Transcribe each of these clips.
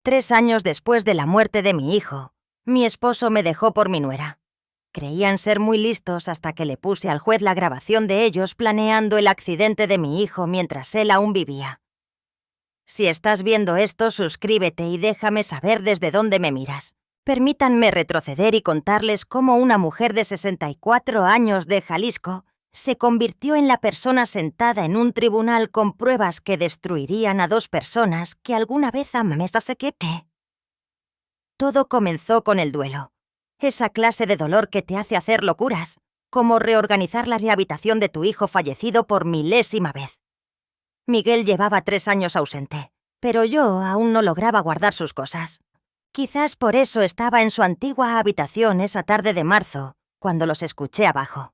3 años después de la muerte de mi hijo, mi esposo me dejó por mi nuera. Creían ser muy listos hasta que le puse al juez la grabación de ellos planeando el accidente de mi hijo mientras él aún vivía. Si estás viendo esto, suscríbete y déjame saber desde dónde me miras. Permítanme retroceder y contarles cómo una mujer de 64 años de Jalisco se convirtió en la persona sentada en un tribunal con pruebas que destruirían a 2 personas que alguna vez amamesa sequete. Todo comenzó con el duelo. Esa clase de dolor que te hace hacer locuras, como reorganizar la rehabilitación de tu hijo fallecido por milésima vez. Miguel llevaba 3 años ausente, pero yo aún no lograba guardar sus cosas. Quizás por eso estaba en su antigua habitación esa tarde de marzo, cuando los escuché abajo.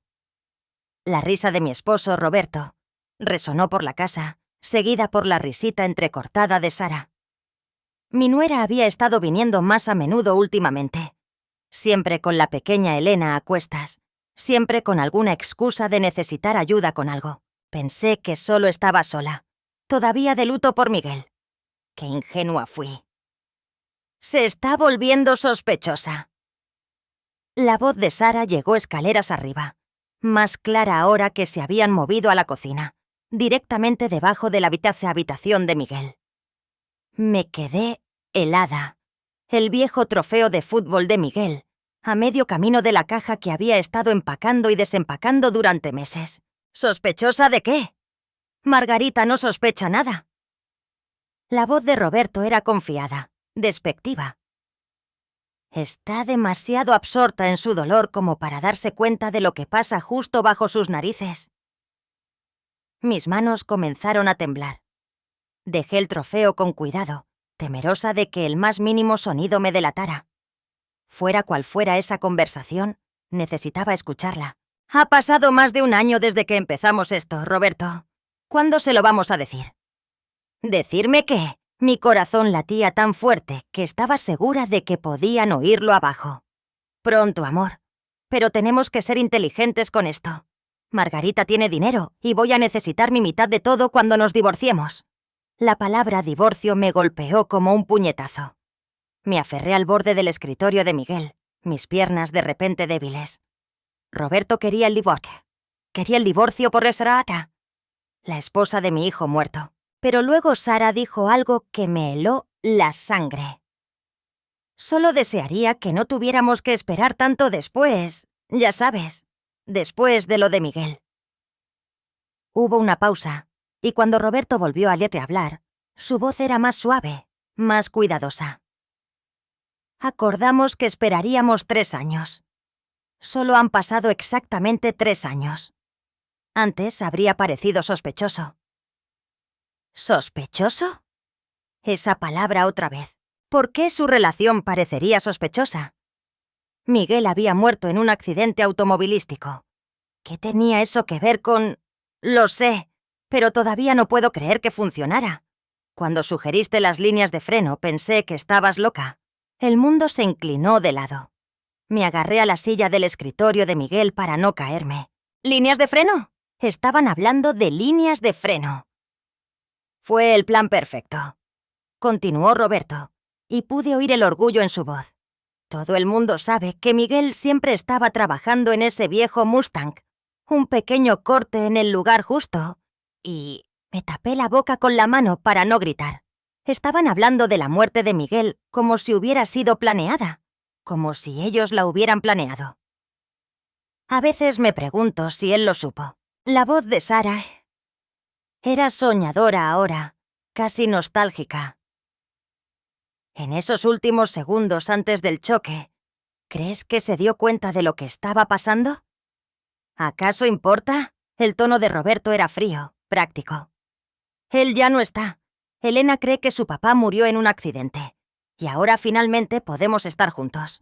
La risa de mi esposo, Roberto, resonó por la casa, seguida por la risita entrecortada de Sara. Mi nuera había estado viniendo más a menudo últimamente, siempre con la pequeña Elena a cuestas, siempre con alguna excusa de necesitar ayuda con algo. Pensé que solo estaba sola, todavía de luto por Miguel. Qué ingenua fui. Se está volviendo sospechosa. La voz de Sara llegó escaleras arriba, más clara ahora que se habían movido a la cocina, directamente debajo de la habitación de Miguel. Me quedé helada. El viejo trofeo de fútbol de Miguel, a medio camino de la caja que había estado empacando y desempacando durante meses. ¿Sospechosa de qué? Margarita no sospecha nada. La voz de Roberto era confiada, despectiva. Está demasiado absorta en su dolor como para darse cuenta de lo que pasa justo bajo sus narices. Mis manos comenzaron a temblar. Dejé el trofeo con cuidado, temerosa de que el más mínimo sonido me delatara. Fuera cual fuera esa conversación, necesitaba escucharla. Ha pasado más de 1 año desde que empezamos esto, Roberto. ¿Cuándo se lo vamos a decir? ¿Decirme qué? Mi corazón latía tan fuerte que estaba segura de que podían oírlo abajo. Pronto, amor. Pero tenemos que ser inteligentes con esto. Margarita tiene dinero y voy a necesitar mi mitad de todo cuando nos divorciemos. La palabra divorcio me golpeó como un puñetazo. Me aferré al borde del escritorio de Miguel, mis piernas de repente débiles. Roberto quería el divorcio. Quería el divorcio por Sara, la esposa de mi hijo muerto. Pero luego Sara dijo algo que me heló la sangre. Solo desearía que no tuviéramos que esperar tanto después, ya sabes, después de lo de Miguel. Hubo una pausa, y cuando Roberto volvió a hablar, su voz era más suave, más cuidadosa. Acordamos que esperaríamos 3 años. Solo han pasado exactamente 3 años. Antes habría parecido sospechoso. ¿Sospechoso? Esa palabra otra vez. ¿Por qué su relación parecería sospechosa? Miguel había muerto en un accidente automovilístico. ¿Qué tenía eso que ver con...? Lo sé, pero todavía no puedo creer que funcionara. Cuando sugeriste las líneas de freno, pensé que estabas loca. El mundo se inclinó de lado. Me agarré a la silla del escritorio de Miguel para no caerme. ¿Líneas de freno? Estaban hablando de líneas de freno. Fue el plan perfecto, continuó Roberto, y pude oír el orgullo en su voz. Todo el mundo sabe que Miguel siempre estaba trabajando en ese viejo Mustang, un pequeño corte en el lugar justo, y me tapé la boca con la mano para no gritar. Estaban hablando de la muerte de Miguel como si hubiera sido planeada, como si ellos la hubieran planeado. A veces me pregunto si él lo supo. La voz de Sara era soñadora ahora, casi nostálgica. En esos últimos segundos antes del choque, ¿crees que se dio cuenta de lo que estaba pasando? ¿Acaso importa? El tono de Roberto era frío, práctico. Él ya no está. Elena cree que su papá murió en un accidente. Y ahora finalmente podemos estar juntos.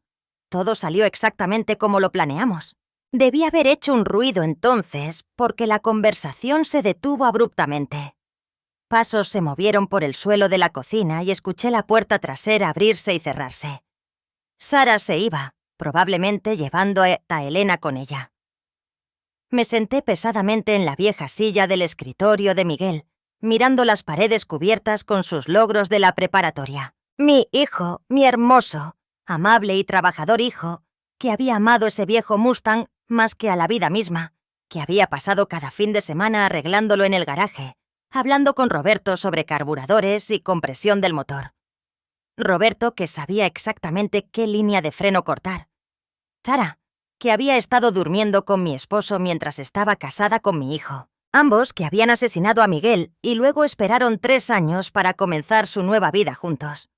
Todo salió exactamente como lo planeamos. Debí haber hecho un ruido entonces, porque la conversación se detuvo abruptamente. Pasos se movieron por el suelo de la cocina y escuché la puerta trasera abrirse y cerrarse. Sara se iba, probablemente llevando a Elena con ella. Me senté pesadamente en la vieja silla del escritorio de Miguel, mirando las paredes cubiertas con sus logros de la preparatoria. Mi hijo, mi hermoso, amable y trabajador hijo, que había amado ese viejo Mustang más que a la vida misma, que había pasado cada fin de semana arreglándolo en el garaje, hablando con Roberto sobre carburadores y compresión del motor. Roberto, que sabía exactamente qué línea de freno cortar. Sara, que había estado durmiendo con mi esposo mientras estaba casada con mi hijo. Ambos que habían asesinado a Miguel y luego esperaron 3 años para comenzar su nueva vida juntos.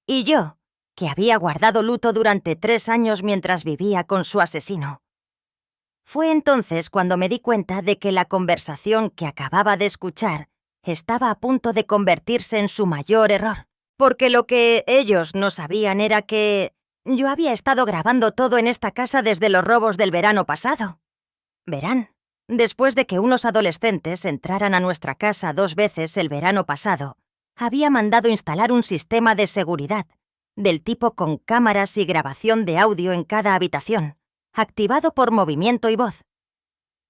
Y yo, que había guardado luto durante 3 años mientras vivía con su asesino. Fue entonces cuando me di cuenta de que la conversación que acababa de escuchar estaba a punto de convertirse en su mayor error. Porque lo que ellos no sabían era que yo había estado grabando todo en esta casa desde los robos del verano pasado. Verán, después de que unos adolescentes entraran a nuestra casa 2 veces el verano pasado, había mandado instalar un sistema de seguridad, del tipo con cámaras y grabación de audio en cada habitación, activado por movimiento y voz.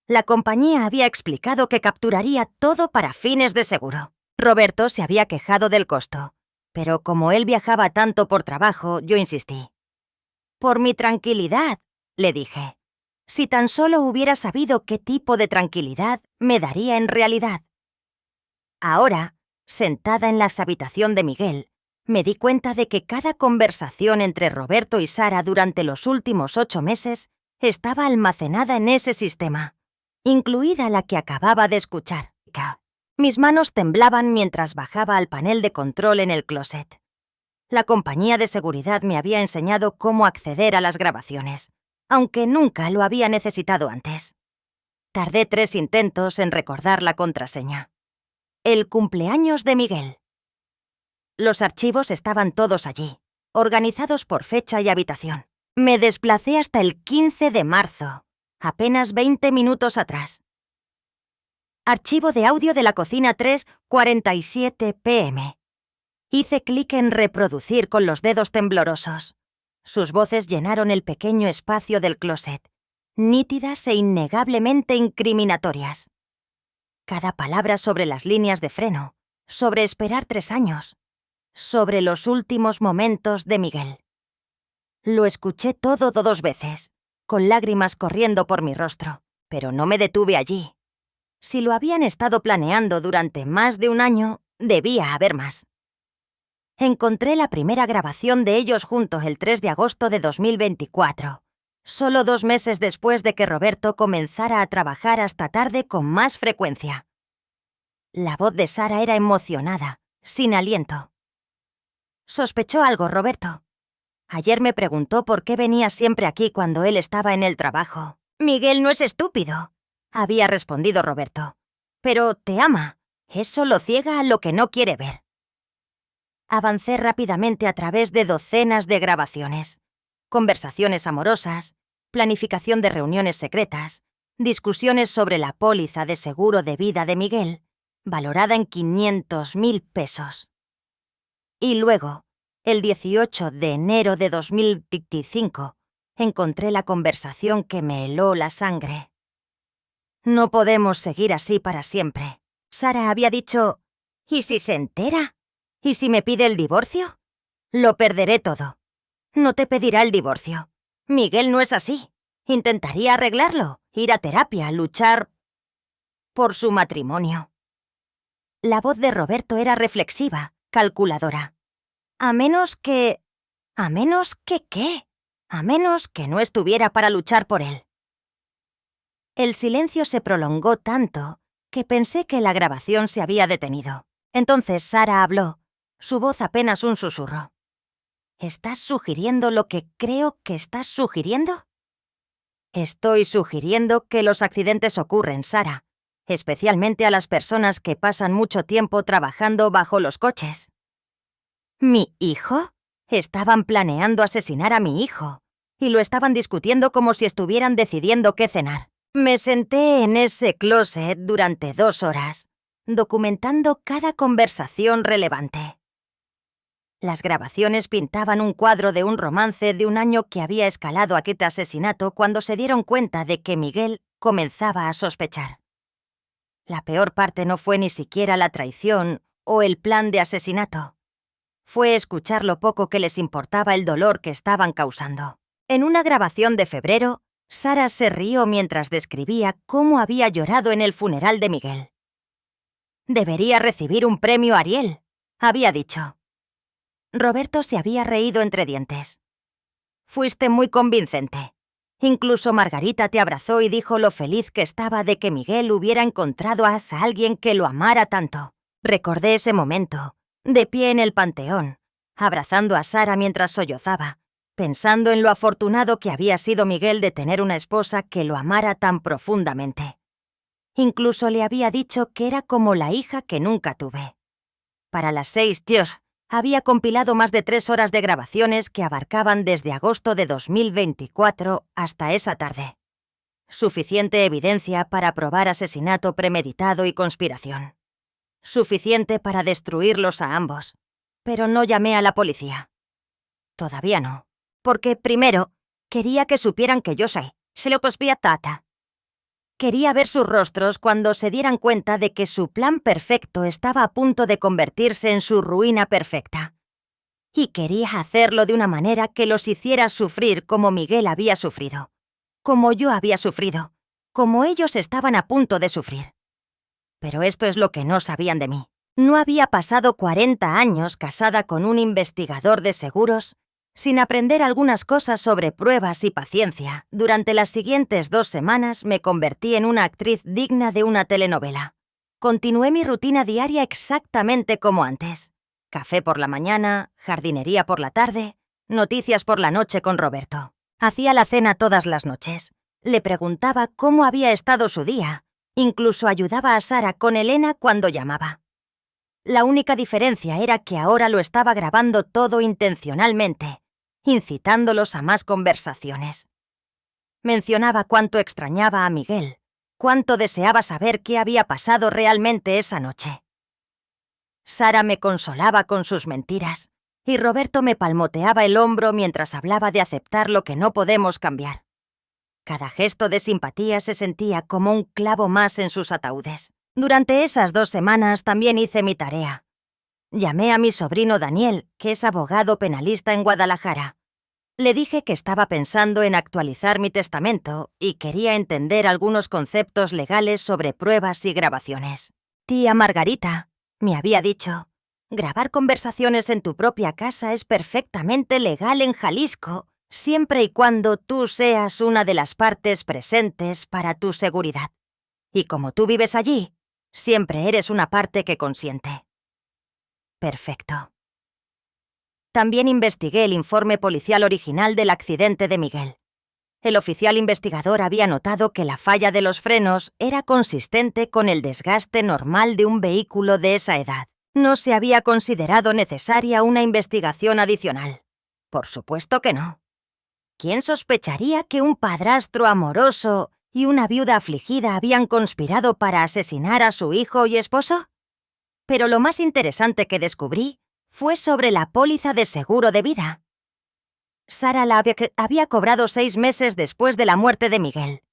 La compañía había explicado que capturaría todo para fines de seguro. Roberto se había quejado del costo, pero como él viajaba tanto por trabajo, yo insistí. «Por mi tranquilidad», le dije. «Si tan solo hubiera sabido qué tipo de tranquilidad me daría en realidad». Ahora, sentada en la habitación de Miguel, me di cuenta de que cada conversación entre Roberto y Sara durante los últimos 8 meses estaba almacenada en ese sistema, incluida la que acababa de escuchar. Mis manos temblaban mientras bajaba al panel de control en el closet. La compañía de seguridad me había enseñado cómo acceder a las grabaciones, aunque nunca lo había necesitado antes. Tardé 3 intentos en recordar la contraseña. El cumpleaños de Miguel. Los archivos estaban todos allí, organizados por fecha y habitación. Me desplacé hasta el 15 de marzo, apenas 20 minutos atrás. Archivo de audio de la cocina 3:47 p.m. Hice clic en reproducir con los dedos temblorosos. Sus voces llenaron el pequeño espacio del closet, nítidas e innegablemente incriminatorias. Cada palabra sobre las líneas de freno, sobre esperar 3 años, sobre los últimos momentos de Miguel. Lo escuché todo 2 veces, con lágrimas corriendo por mi rostro, pero no me detuve allí. Si lo habían estado planeando durante más de 1 año, debía haber más. Encontré la primera grabación de ellos juntos el 3 de agosto de 2024, solo 2 meses después de que Roberto comenzara a trabajar hasta tarde con más frecuencia. La voz de Sara era emocionada, sin aliento. «¿Sospechó algo, Roberto? Ayer me preguntó por qué venía siempre aquí cuando él estaba en el trabajo». «Miguel no es estúpido», había respondido Roberto. «Pero te ama. Eso lo ciega a lo que no quiere ver». Avancé rápidamente a través de docenas de grabaciones. Conversaciones amorosas, planificación de reuniones secretas, discusiones sobre la póliza de seguro de vida de Miguel, valorada en 500.000 pesos. Y luego, el 18 de enero de 2025, encontré la conversación que me heló la sangre. «No podemos seguir así para siempre». Sara había dicho, «¿Y si se entera? ¿Y si me pide el divorcio? Lo perderé todo. No te pedirá el divorcio. Miguel no es así. Intentaría arreglarlo, ir a terapia, luchar por su matrimonio». La voz de Roberto era reflexiva, calculadora. ¿A menos que qué? A menos que no estuviera para luchar por él». El silencio se prolongó tanto que pensé que la grabación se había detenido. Entonces Sara habló, su voz apenas un susurro. «¿Estás sugiriendo lo que creo que estás sugiriendo?» «Estoy sugiriendo que los accidentes ocurren, Sara, especialmente a las personas que pasan mucho tiempo trabajando bajo los coches». ¿Mi hijo? Estaban planeando asesinar a mi hijo, y lo estaban discutiendo como si estuvieran decidiendo qué cenar. Me senté en ese closet durante 2 horas, documentando cada conversación relevante. Las grabaciones pintaban un cuadro de un romance de 1 año que había escalado aquel asesinato cuando se dieron cuenta de que Miguel comenzaba a sospechar. La peor parte no fue ni siquiera la traición o el plan de asesinato. fue escuchar lo poco que les importaba el dolor que estaban causando. En una grabación de febrero, Sara se rió mientras describía cómo había llorado en el funeral de Miguel. «Debería recibir un premio Ariel», había dicho. Roberto se había reído entre dientes. «Fuiste muy convincente. Incluso Margarita te abrazó y dijo lo feliz que estaba de que Miguel hubiera encontrado a alguien que lo amara tanto». Recordé ese momento, de pie en el panteón, abrazando a Sara mientras sollozaba, pensando en lo afortunado que había sido Miguel de tener una esposa que lo amara tan profundamente. Incluso le había dicho que era como la hija que nunca tuve. Para las 6, Dios, había compilado más de 3 horas de grabaciones que abarcaban desde agosto de 2024 hasta esa tarde. Suficiente evidencia para probar asesinato premeditado y conspiración. Suficiente para destruirlos a ambos. Pero no llamé a la policía. Todavía no. Porque, primero, quería que supieran que yo sé. Se lo cospía Tata. Quería ver sus rostros cuando se dieran cuenta de que su plan perfecto estaba a punto de convertirse en su ruina perfecta. Y quería hacerlo de una manera que los hiciera sufrir como Miguel había sufrido, como yo había sufrido, como ellos estaban a punto de sufrir. Pero esto es lo que no sabían de mí. No había pasado 40 años casada con un investigador de seguros sin aprender algunas cosas sobre pruebas y paciencia. Durante las siguientes 2 semanas me convertí en una actriz digna de una telenovela. Continué mi rutina diaria exactamente como antes. Café por la mañana, jardinería por la tarde, noticias por la noche con Roberto. Hacía la cena todas las noches. Le preguntaba cómo había estado su día. Incluso ayudaba a Sara con Elena cuando llamaba. La única diferencia era que ahora lo estaba grabando todo intencionalmente, incitándolos a más conversaciones. Mencionaba cuánto extrañaba a Miguel, cuánto deseaba saber qué había pasado realmente esa noche. Sara me consolaba con sus mentiras, y Roberto me palmoteaba el hombro mientras hablaba de aceptar lo que no podemos cambiar. Cada gesto de simpatía se sentía como un clavo más en sus ataúdes. Durante esas 2 semanas también hice mi tarea. Llamé a mi sobrino Daniel, que es abogado penalista en Guadalajara. Le dije que estaba pensando en actualizar mi testamento y quería entender algunos conceptos legales sobre pruebas y grabaciones. «Tía Margarita», me había dicho, «grabar conversaciones en tu propia casa es perfectamente legal en Jalisco, siempre y cuando tú seas una de las partes presentes para tu seguridad. Y como tú vives allí, siempre eres una parte que consiente». Perfecto. También investigué el informe policial original del accidente de Miguel. El oficial investigador había notado que la falla de los frenos era consistente con el desgaste normal de un vehículo de esa edad. No se había considerado necesaria una investigación adicional. Por supuesto que no. ¿Quién sospecharía que un padrastro amoroso y una viuda afligida habían conspirado para asesinar a su hijo y esposo? Pero lo más interesante que descubrí fue sobre la póliza de seguro de vida. Sara la había cobrado 6 meses después de la muerte de Miguel,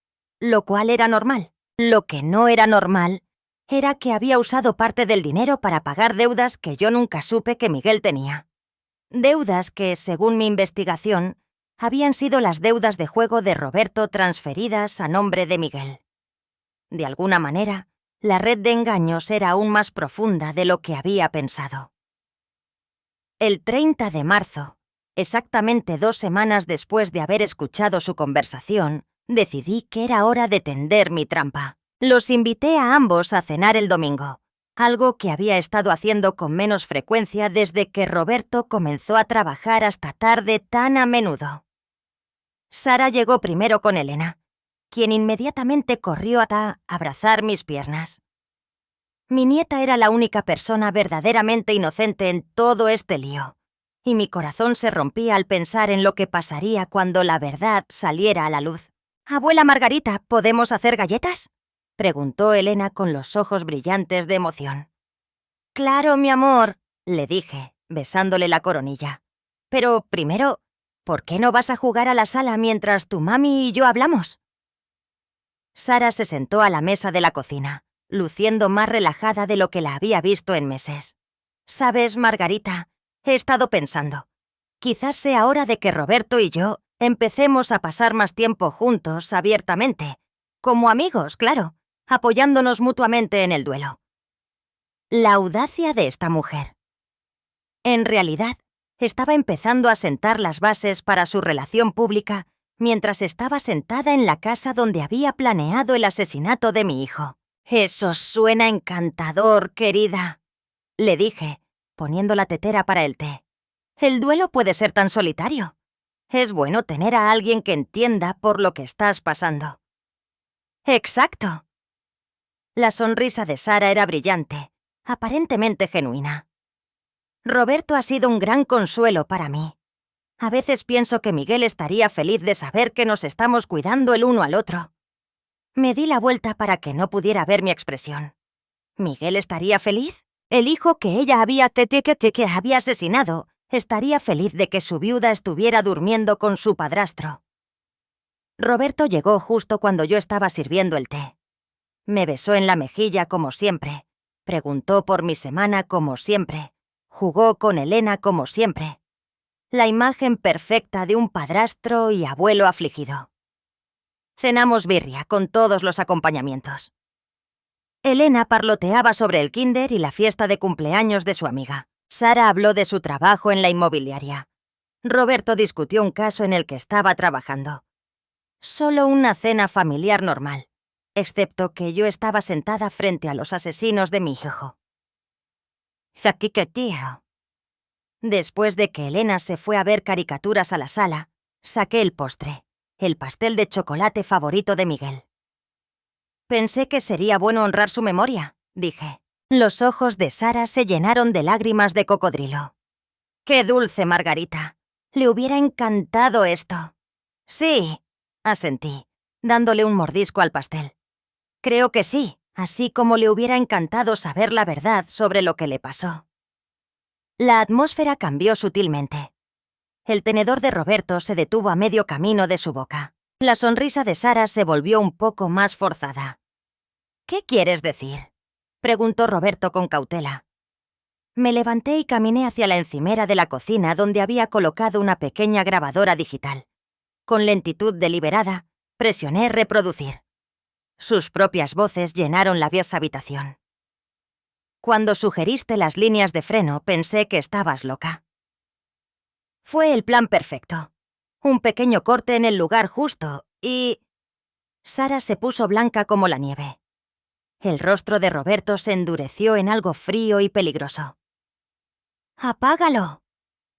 lo cual era normal. Lo que no era normal era que había usado parte del dinero para pagar deudas que yo nunca supe que Miguel tenía. Deudas que, según mi investigación, habían sido las deudas de juego de Roberto transferidas a nombre de Miguel. De alguna manera, la red de engaños era aún más profunda de lo que había pensado. El 30 de marzo, exactamente 2 semanas después de haber escuchado su conversación, decidí que era hora de tender mi trampa. Los invité a ambos a cenar el domingo, algo que había estado haciendo con menos frecuencia desde que Roberto comenzó a trabajar hasta tarde tan a menudo. Sara llegó primero con Elena, quien inmediatamente corrió a abrazar mis piernas. Mi nieta era la única persona verdaderamente inocente en todo este lío, y mi corazón se rompía al pensar en lo que pasaría cuando la verdad saliera a la luz. «Abuela Margarita, ¿podemos hacer galletas?», preguntó Elena con los ojos brillantes de emoción. «Claro, mi amor», le dije, besándole la coronilla. «Pero primero, ¿por qué no vas a jugar a la sala mientras tu mami y yo hablamos?». Sara se sentó a la mesa de la cocina, luciendo más relajada de lo que la había visto en meses. «Sabes, Margarita, He estado pensando. Quizás sea hora de que Roberto y yo empecemos a pasar más tiempo juntos abiertamente. Como amigos, claro, apoyándonos mutuamente en el duelo. La audacia de esta mujer. En realidad, estaba empezando a sentar las bases para su relación pública mientras estaba sentada en la casa donde había planeado el asesinato de mi hijo. «Eso suena encantador, querida», le dije, poniendo la tetera para el té. «El duelo puede ser tan solitario. Es bueno tener a alguien que entienda por lo que estás pasando». «Exacto». La sonrisa de Sara era brillante, aparentemente genuina. Roberto ha sido un gran consuelo para mí. A veces pienso que Miguel estaría feliz de saber que nos estamos cuidando el uno al otro. Me di la vuelta para que no pudiera ver mi expresión. ¿Miguel estaría feliz? El hijo que ella que había asesinado estaría feliz de que su viuda estuviera durmiendo con su padrastro. Roberto llegó justo cuando yo estaba sirviendo el té. Me besó en la mejilla como siempre, preguntó por mi semana como siempre, jugó con Elena como siempre. La imagen perfecta de un padrastro y abuelo afligido. Cenamos birria con todos los acompañamientos. Elena parloteaba sobre el kinder y la fiesta de cumpleaños de su amiga. Sara habló de su trabajo en la inmobiliaria. Roberto discutió un caso en el que estaba trabajando. Solo una cena familiar normal, excepto que yo estaba sentada frente a los asesinos de mi hijo. Tío. Después de que Elena se fue a ver caricaturas a la sala, saqué el postre, el pastel de chocolate favorito de Miguel. Pensé que sería bueno honrar su memoria, dije. Los ojos de Sara se llenaron de lágrimas de cocodrilo. ¡Qué dulce, Margarita! Le hubiera encantado esto. Sí, asentí, dándole un mordisco al pastel. Creo que sí, así como le hubiera encantado saber la verdad sobre lo que le pasó. La atmósfera cambió sutilmente. El tenedor de Roberto se detuvo a medio camino de su boca. La sonrisa de Sara se volvió un poco más forzada. «¿Qué quieres decir?», preguntó Roberto con cautela. Me levanté y caminé hacia la encimera de la cocina donde había colocado una pequeña grabadora digital. Con lentitud deliberada, presioné reproducir. Sus propias voces llenaron la vieja habitación. Cuando sugeriste las líneas de freno, pensé que estabas loca. Fue el plan perfecto. Un pequeño corte en el lugar justo y... Sara se puso blanca como la nieve. El rostro de Roberto se endureció en algo frío y peligroso. «Apágalo»,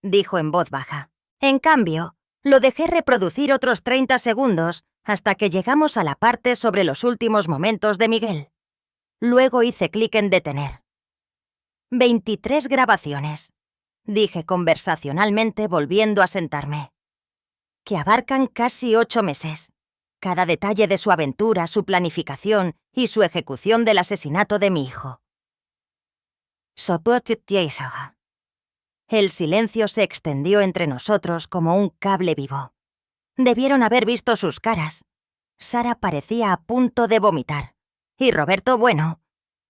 dijo en voz baja. En cambio, lo dejé reproducir otros 30 segundos hasta que llegamos a la parte sobre los últimos momentos de Miguel. Luego hice clic en detener. 23 grabaciones, dije conversacionalmente volviendo a sentarme. Que abarcan casi 8 meses. Cada detalle de su aventura, su planificación y su ejecución del asesinato de mi hijo. El silencio se extendió entre nosotros como un cable vivo. Debieron haber visto sus caras. Sara parecía a punto de vomitar. Y Roberto, bueno,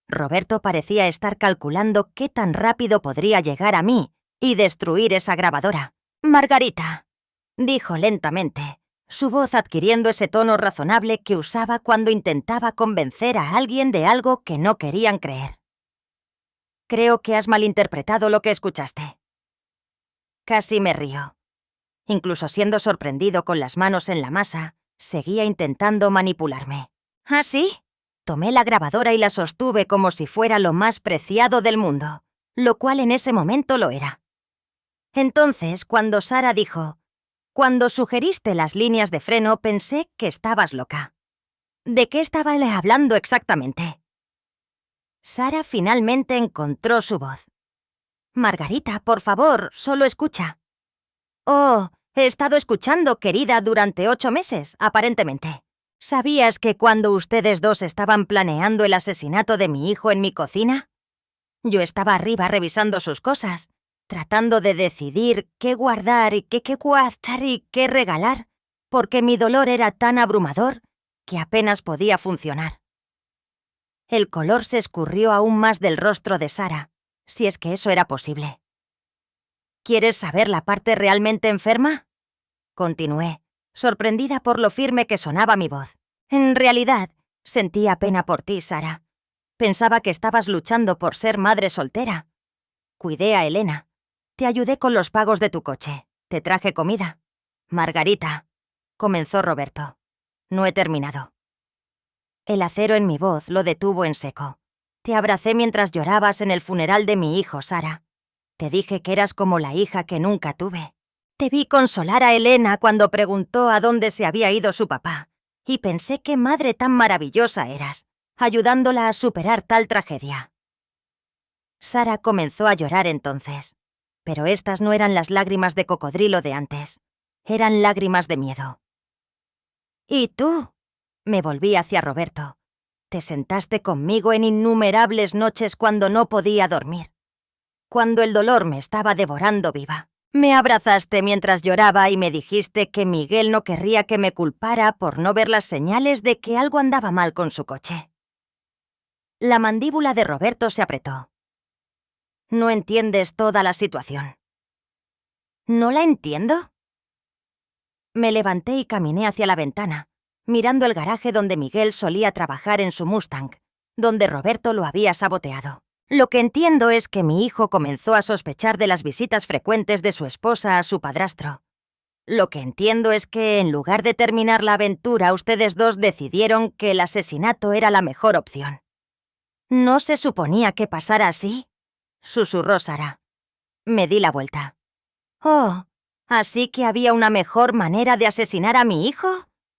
Roberto parecía estar calculando qué tan rápido podría llegar a mí y destruir esa grabadora. «Margarita», dijo lentamente, su voz adquiriendo ese tono razonable que usaba cuando intentaba convencer a alguien de algo que no querían creer. «Creo que has malinterpretado lo que escuchaste». Casi me río. Incluso siendo sorprendido con las manos en la masa, seguía intentando manipularme. ¿Ah, sí? Tomé la grabadora y la sostuve como si fuera lo más preciado del mundo, lo cual en ese momento lo era. Entonces, cuando Sara dijo, «Cuando sugeriste las líneas de freno, pensé que estabas loca». ¿De qué estaba hablando exactamente? Sara finalmente encontró su voz. «Margarita, por favor, solo escucha». «Oh, he estado escuchando, querida, durante 8 meses, aparentemente. ¿Sabías que cuando ustedes dos estaban planeando el asesinato de mi hijo en mi cocina? Yo estaba arriba revisando sus cosas, tratando de decidir qué guardar y qué guardar y qué regalar, porque mi dolor era tan abrumador que apenas podía funcionar». El color se escurrió aún más del rostro de Sara, si es que eso era posible. ¿Quieres saber la parte realmente enferma? Continué, sorprendida por lo firme que sonaba mi voz. En realidad, sentía pena por ti, Sara. Pensaba que estabas luchando por ser madre soltera. Cuidé a Elena. Te ayudé con los pagos de tu coche. Te traje comida. Margarita, comenzó Roberto. No he terminado. El acero en mi voz lo detuvo en seco. Te abracé mientras llorabas en el funeral de mi hijo, Sara. Te dije que eras como la hija que nunca tuve. Te vi consolar a Elena cuando preguntó a dónde se había ido su papá, y pensé qué madre tan maravillosa eras, ayudándola a superar tal tragedia. Sara comenzó a llorar entonces, pero estas no eran las lágrimas de cocodrilo de antes, eran lágrimas de miedo. ¿Y tú? Me volví hacia Roberto. Te sentaste conmigo en innumerables noches cuando no podía dormir, cuando el dolor me estaba devorando viva. Me abrazaste mientras lloraba y me dijiste que Miguel no querría que me culpara por no ver las señales de que algo andaba mal con su coche. La mandíbula de Roberto se apretó. No entiendes toda la situación. ¿No la entiendo? Me levanté y caminé hacia la ventana, mirando el garaje donde Miguel solía trabajar en su Mustang, donde Roberto lo había saboteado. Lo que entiendo es que mi hijo comenzó a sospechar de las visitas frecuentes de su esposa a su padrastro. Lo que entiendo es que, en lugar de terminar la aventura, ustedes dos decidieron que el asesinato era la mejor opción. ¿No se suponía que pasara así?, susurró Sara. Me di la vuelta. Oh, ¿así que había una mejor manera de asesinar a mi hijo?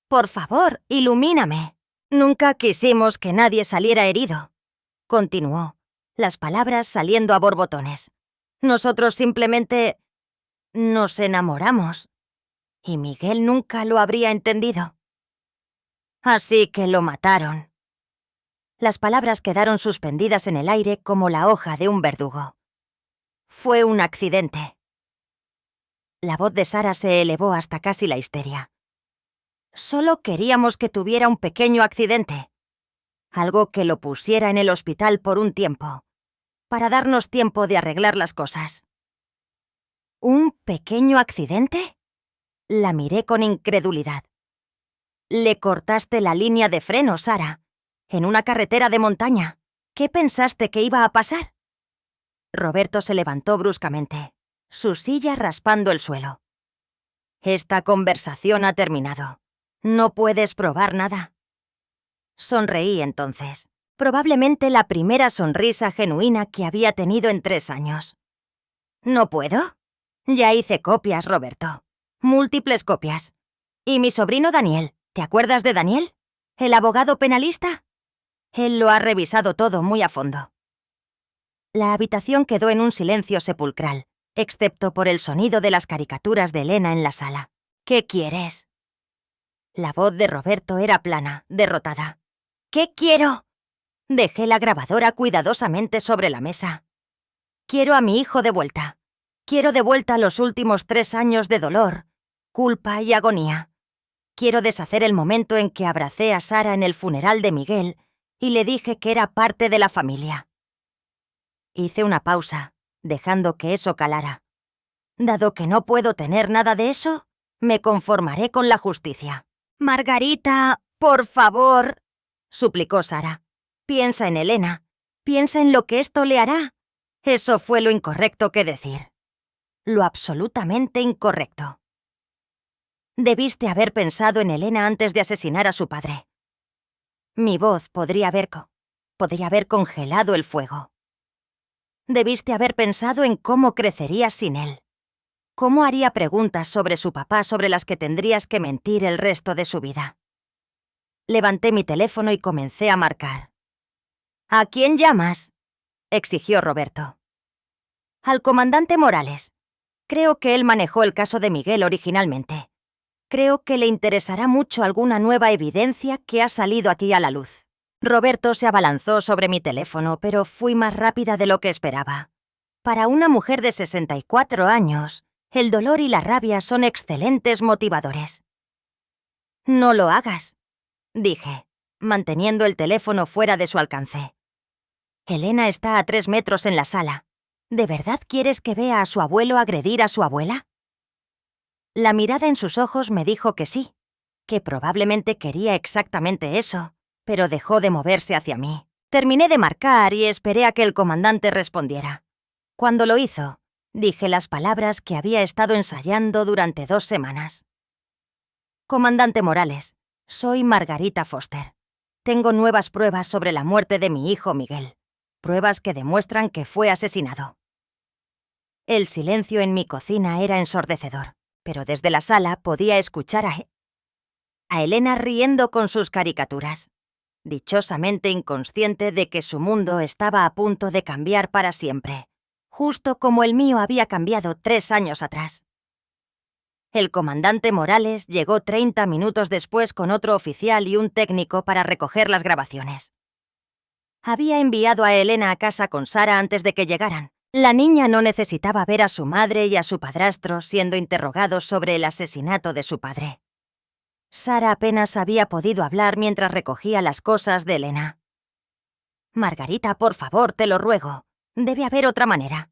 Por favor, ilumíname. Nunca quisimos que nadie saliera herido, continuó, las palabras saliendo a borbotones. Nosotros simplemente nos enamoramos. Y Miguel nunca lo habría entendido. Así que lo mataron. Las palabras quedaron suspendidas en el aire como la hoja de un verdugo. Fue un accidente. La voz de Sara se elevó hasta casi la histeria. Solo queríamos que tuviera un pequeño accidente. Algo que lo pusiera en el hospital por un tiempo, para darnos tiempo de arreglar las cosas. ¿Un pequeño accidente? La miré con incredulidad. Le cortaste la línea de freno, Sara, en una carretera de montaña. ¿Qué pensaste que iba a pasar? Roberto se levantó bruscamente, su silla raspando el suelo. Esta conversación ha terminado. No puedes probar nada. Sonreí entonces, probablemente la primera sonrisa genuina que había tenido en 3 años. ¿No puedo? Ya hice copias, Roberto. Múltiples copias. ¿Y mi sobrino Daniel? ¿Te acuerdas de Daniel? ¿El abogado penalista? Él lo ha revisado todo muy a fondo. La habitación quedó en un silencio sepulcral, excepto por el sonido de las caricaturas de Elena en la sala. ¿Qué quieres? La voz de Roberto era plana, derrotada. ¿Qué quiero? Dejé la grabadora cuidadosamente sobre la mesa. Quiero a mi hijo de vuelta. Quiero de vuelta los últimos 3 años de dolor, culpa y agonía. Quiero deshacer el momento en que abracé a Sara en el funeral de Miguel y le dije que era parte de la familia. Hice una pausa, dejando que eso calara. Dado que no puedo tener nada de eso, me conformaré con la justicia. Margarita, por favor, suplicó Sara. Piensa en Elena. Piensa en lo que esto le hará. Eso fue lo incorrecto que decir. Lo absolutamente incorrecto. Debiste haber pensado en Elena antes de asesinar a su padre. Mi voz podría haber congelado el fuego. Debiste haber pensado en cómo crecería sin él. ¿Cómo haría preguntas sobre su papá sobre las que tendrías que mentir el resto de su vida? Levanté mi teléfono y comencé a marcar. ¿A quién llamas?, exigió Roberto. Al comandante Morales. Creo que él manejó el caso de Miguel originalmente. Creo que le interesará mucho alguna nueva evidencia que ha salido aquí a la luz. Roberto se abalanzó sobre mi teléfono, pero fui más rápida de lo que esperaba. Para una mujer de 64 años, el dolor y la rabia son excelentes motivadores. No lo hagas, dije, manteniendo el teléfono fuera de su alcance. Elena está a 3 metros en la sala. ¿De verdad quieres que vea a su abuelo agredir a su abuela? La mirada en sus ojos me dijo que sí, que probablemente quería exactamente eso, pero dejó de moverse hacia mí. Terminé de marcar y esperé a que el comandante respondiera. Cuando lo hizo, dije las palabras que había estado ensayando durante 2 semanas. Comandante Morales, soy Margarita Foster. Tengo nuevas pruebas sobre la muerte de mi hijo Miguel. Pruebas que demuestran que fue asesinado. El silencio en mi cocina era ensordecedor, pero desde la sala podía escuchar a Elena riendo con sus caricaturas, dichosamente inconsciente de que su mundo estaba a punto de cambiar para siempre, justo como el mío había cambiado 3 años atrás. El comandante Morales llegó 30 minutos después con otro oficial y un técnico para recoger las grabaciones. Había enviado a Elena a casa con Sara antes de que llegaran. La niña no necesitaba ver a su madre y a su padrastro siendo interrogados sobre el asesinato de su padre. Sara apenas había podido hablar mientras recogía las cosas de Elena. «Margarita, por favor, te lo ruego. Debe haber otra manera».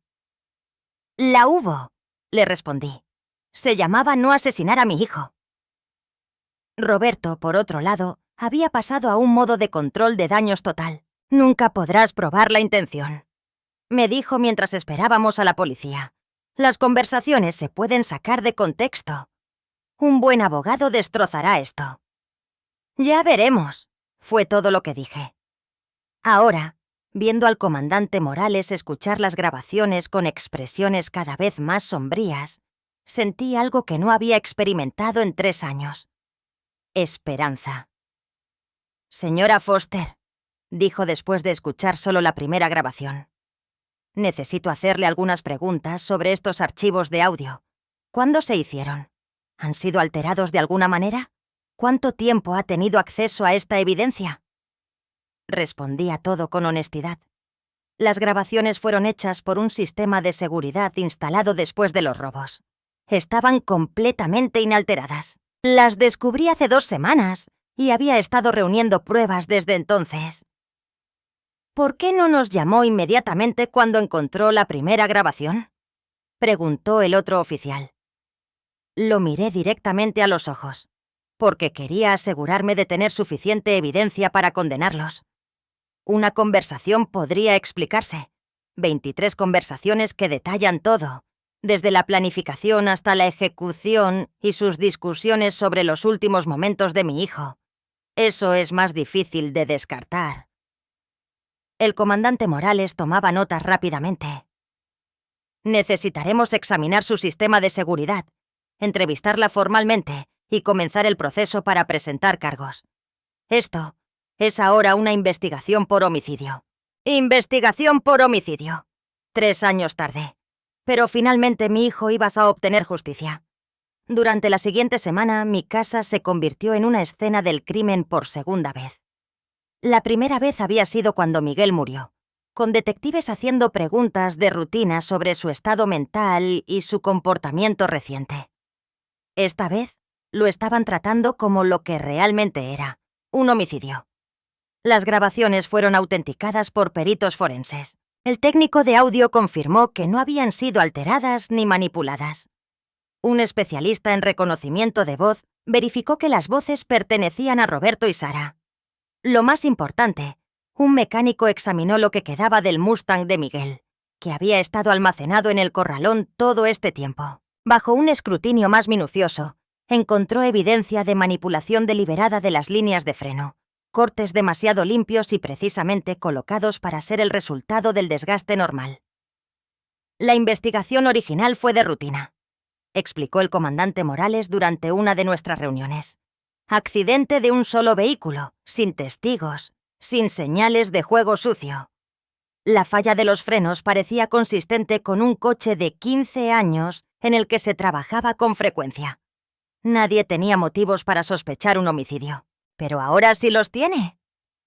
«La hubo», le respondí. «Se llamaba no asesinar a mi hijo». Roberto, por otro lado, había pasado a un modo de control de daños total. «Nunca podrás probar la intención», me dijo mientras esperábamos a la policía. «Las conversaciones se pueden sacar de contexto. Un buen abogado destrozará esto». «Ya veremos», fue todo lo que dije. Ahora, viendo al comandante Morales escuchar las grabaciones con expresiones cada vez más sombrías, sentí algo que no había experimentado en 3 años. Esperanza. «Señora Foster», dijo después de escuchar solo la primera grabación. «Necesito hacerle algunas preguntas sobre estos archivos de audio. ¿Cuándo se hicieron? ¿Han sido alterados de alguna manera? ¿Cuánto tiempo ha tenido acceso a esta evidencia?» Respondí a todo con honestidad. Las grabaciones fueron hechas por un sistema de seguridad instalado después de los robos. Estaban completamente inalteradas. Las descubrí hace 2 semanas y había estado reuniendo pruebas desde entonces. «¿Por qué no nos llamó inmediatamente cuando encontró la primera grabación?», preguntó el otro oficial. Lo miré directamente a los ojos, porque quería asegurarme de tener suficiente evidencia para condenarlos. Una conversación podría explicarse. 23 conversaciones que detallan todo, desde la planificación hasta la ejecución y sus discusiones sobre los últimos momentos de mi hijo. Eso es más difícil de descartar. El comandante Morales tomaba notas rápidamente. «Necesitaremos examinar su sistema de seguridad, entrevistarla formalmente y comenzar el proceso para presentar cargos. Esto es ahora una investigación por homicidio». «Investigación por homicidio». 3 años tarde. Pero finalmente mi hijo iba a obtener justicia. Durante la siguiente semana, mi casa se convirtió en una escena del crimen por segunda vez. La primera vez había sido cuando Miguel murió, con detectives haciendo preguntas de rutina sobre su estado mental y su comportamiento reciente. Esta vez, lo estaban tratando como lo que realmente era, un homicidio. Las grabaciones fueron autenticadas por peritos forenses. El técnico de audio confirmó que no habían sido alteradas ni manipuladas. Un especialista en reconocimiento de voz verificó que las voces pertenecían a Roberto y Sara. Lo más importante, un mecánico examinó lo que quedaba del Mustang de Miguel, que había estado almacenado en el corralón todo este tiempo. Bajo un escrutinio más minucioso, encontró evidencia de manipulación deliberada de las líneas de freno, cortes demasiado limpios y precisamente colocados para ser el resultado del desgaste normal. «La investigación original fue de rutina», explicó el comandante Morales durante una de nuestras reuniones. «Accidente de un solo vehículo, sin testigos, sin señales de juego sucio. La falla de los frenos parecía consistente con un coche de 15 años en el que se trabajaba con frecuencia. Nadie tenía motivos para sospechar un homicidio. Pero ahora sí los tiene.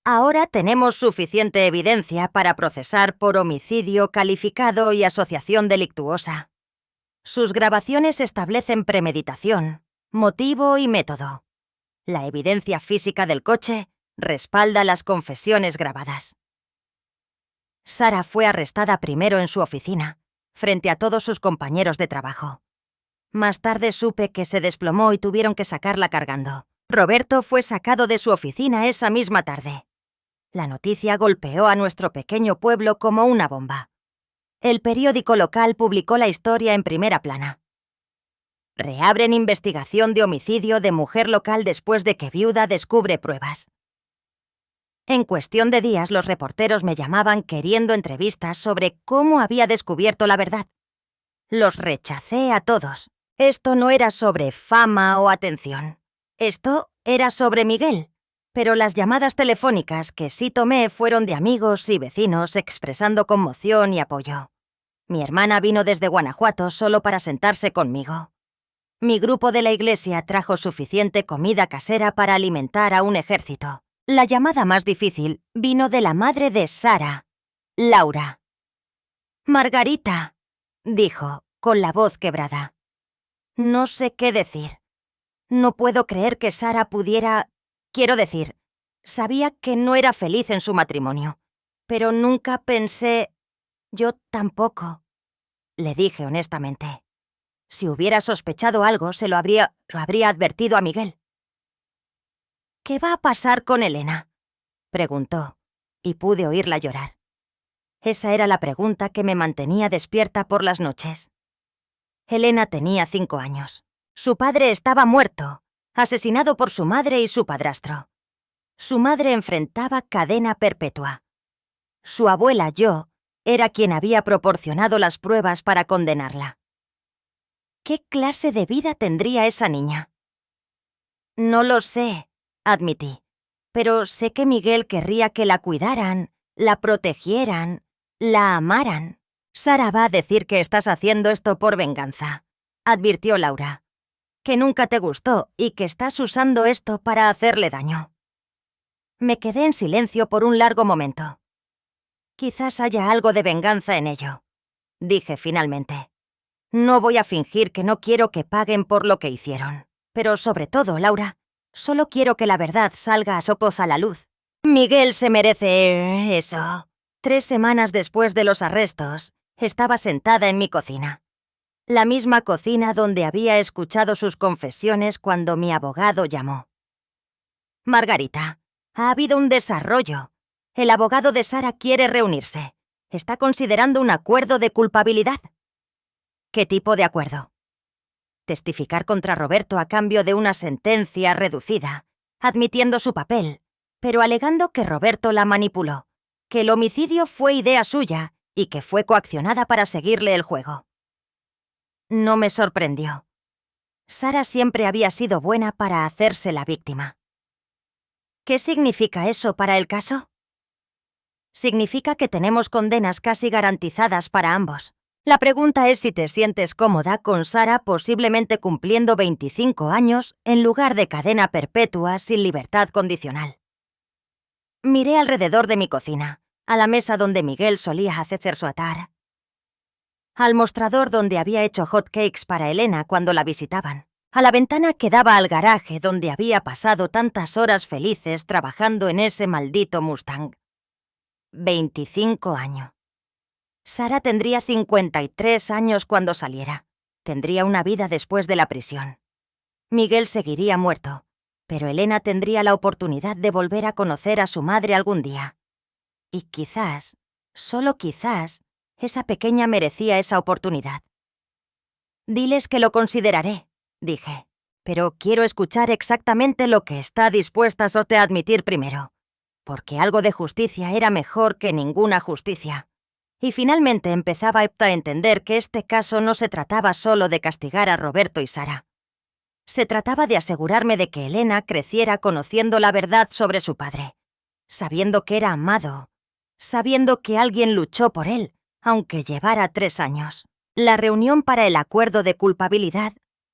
Ahora tenemos suficiente evidencia para procesar por homicidio calificado y asociación delictuosa. Sus grabaciones establecen premeditación, motivo y método. La evidencia física del coche respalda las confesiones grabadas». Sara fue arrestada primero en su oficina frente a todos sus compañeros de trabajo. Más tarde supe que se desplomó y tuvieron que sacarla cargando. Roberto fue sacado de su oficina esa misma tarde. La noticia golpeó a nuestro pequeño pueblo como una bomba. El periódico local publicó la historia en primera plana. Reabren investigación de homicidio de mujer local después de que viuda descubre pruebas. En cuestión de días, los reporteros me llamaban queriendo entrevistas sobre cómo había descubierto la verdad. Los rechacé a todos. Esto no era sobre fama o atención. Esto era sobre Miguel. Pero las llamadas telefónicas que sí tomé fueron de amigos y vecinos expresando conmoción y apoyo. Mi hermana vino desde Guanajuato solo para sentarse conmigo. Mi grupo de la iglesia trajo suficiente comida casera para alimentar a un ejército. La llamada más difícil vino de la madre de Sara, Laura. «Margarita», dijo, con la voz quebrada. No sé qué decir. No puedo creer que Sara pudiera... Quiero decir, sabía que no era feliz en su matrimonio, pero nunca pensé... Yo tampoco, le dije honestamente. Si hubiera sospechado algo, lo habría advertido a Miguel. «¿Qué va a pasar con Elena?», preguntó, y pude oírla llorar. Esa era la pregunta que me mantenía despierta por las noches. Elena tenía 5 años. Su padre estaba muerto, asesinado por su madre y su padrastro. Su madre enfrentaba cadena perpetua. Su abuela, yo, era quien había proporcionado las pruebas para condenarla. ¿Qué clase de vida tendría esa niña? No lo sé, admití, pero sé que Miguel querría que la cuidaran, la protegieran, la amaran. «Sara va a decir que estás haciendo esto por venganza», advirtió Laura. «Que nunca te gustó y que estás usando esto para hacerle daño». Me quedé en silencio por un largo momento. «Quizás haya algo de venganza en ello», dije finalmente. «No voy a fingir que no quiero que paguen por lo que hicieron. Pero sobre todo, Laura, solo quiero que la verdad salga a sopos a la luz. Miguel se merece eso». 3 semanas después de los arrestos, estaba sentada en mi cocina. La misma cocina donde había escuchado sus confesiones cuando mi abogado llamó. «Margarita, ha habido un desarrollo. El abogado de Sara quiere reunirse. Está considerando un acuerdo de culpabilidad». «¿Qué tipo de acuerdo?» «Testificar contra Roberto a cambio de una sentencia reducida, admitiendo su papel, pero alegando que Roberto la manipuló, que el homicidio fue idea suya y que fue coaccionada para seguirle el juego». No me sorprendió. Sara siempre había sido buena para hacerse la víctima. ¿Qué significa eso para el caso? Significa que tenemos condenas casi garantizadas para ambos. La pregunta es si te sientes cómoda con Sara posiblemente cumpliendo 25 años en lugar de cadena perpetua sin libertad condicional. Miré alrededor de mi cocina, a la mesa donde Miguel solía hacer su atar, al mostrador donde había hecho hot cakes para Elena cuando la visitaban, a la ventana que daba al garaje donde había pasado tantas horas felices trabajando en ese maldito Mustang. 25 años. Sara tendría 53 años cuando saliera. Tendría una vida después de la prisión. Miguel seguiría muerto, pero Elena tendría la oportunidad de volver a conocer a su madre algún día. Y quizás, solo quizás, esa pequeña merecía esa oportunidad. «Diles que lo consideraré», dije, «pero quiero escuchar exactamente lo que está dispuesta a admitir primero, porque algo de justicia era mejor que ninguna justicia». Y finalmente empezaba a entender que este caso no se trataba solo de castigar a Roberto y Sara. Se trataba de asegurarme de que Elena creciera conociendo la verdad sobre su padre, sabiendo que era amado, sabiendo que alguien luchó por él, aunque llevara 3 años. La reunión para el acuerdo de culpabilidad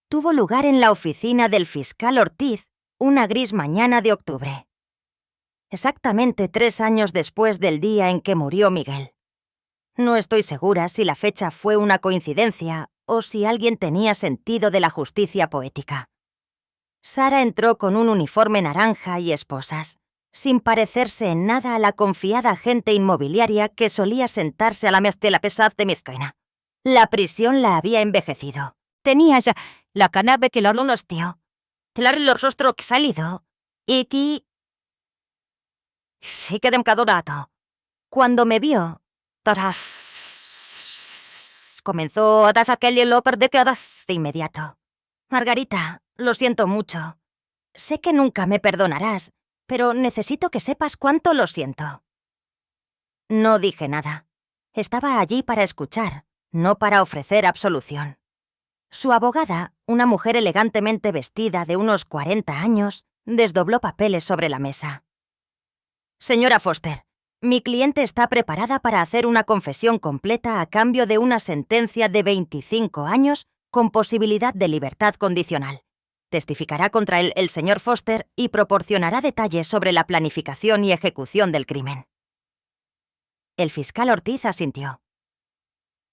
tuvo lugar en la oficina del fiscal Ortiz una gris mañana de octubre. Exactamente 3 años después del día en que murió Miguel. No estoy segura si la fecha fue una coincidencia o si alguien tenía sentido de la justicia poética. Sara entró con un uniforme naranja y esposas, sin parecerse en nada a la confiada agente inmobiliaria que solía sentarse a la mesa de la pesaz de mi esquina. La prisión la había envejecido. Tenía ya la cara que lo tío. El rostro que salido. Y ti... Sí que adorato. Cuando me vio, comenzó a das aquel hielo décadas de inmediato. Margarita, lo siento mucho. Sé que nunca me perdonarás, pero necesito que sepas cuánto lo siento. No dije nada. Estaba allí para escuchar, no para ofrecer absolución. Su abogada, una mujer elegantemente vestida de unos 40 años, desdobló papeles sobre la mesa. Señora Foster, mi cliente está preparada para hacer una confesión completa a cambio de una sentencia de 25 años con posibilidad de libertad condicional. Testificará contra el señor Foster y proporcionará detalles sobre la planificación y ejecución del crimen. El fiscal Ortiz asintió.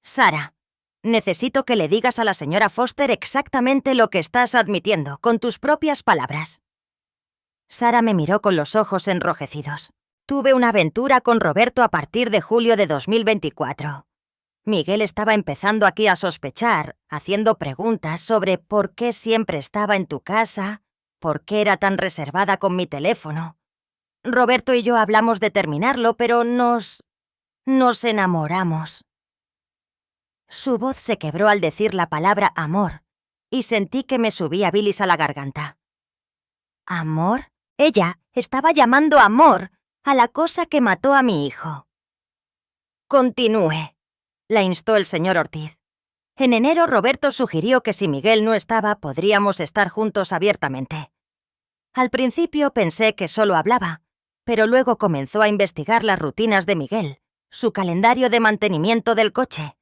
Sara, necesito que le digas a la señora Foster exactamente lo que estás admitiendo, con tus propias palabras. Sara me miró con los ojos enrojecidos. Tuve una aventura con Roberto a partir de julio de 2024. Miguel estaba empezando aquí a sospechar, haciendo preguntas sobre por qué siempre estaba en tu casa, por qué era tan reservada con mi teléfono. Roberto y yo hablamos de terminarlo, pero nos enamoramos. Su voz se quebró al decir la palabra amor, y sentí que me subía bilis a la garganta. ¿Amor? Ella estaba llamando amor a la cosa que mató a mi hijo. Continúe, la instó el señor Ortiz. En enero Roberto sugirió que si Miguel no estaba, podríamos estar juntos abiertamente. Al principio pensé que solo hablaba, pero luego comenzó a investigar las rutinas de Miguel, su calendario de mantenimiento del coche.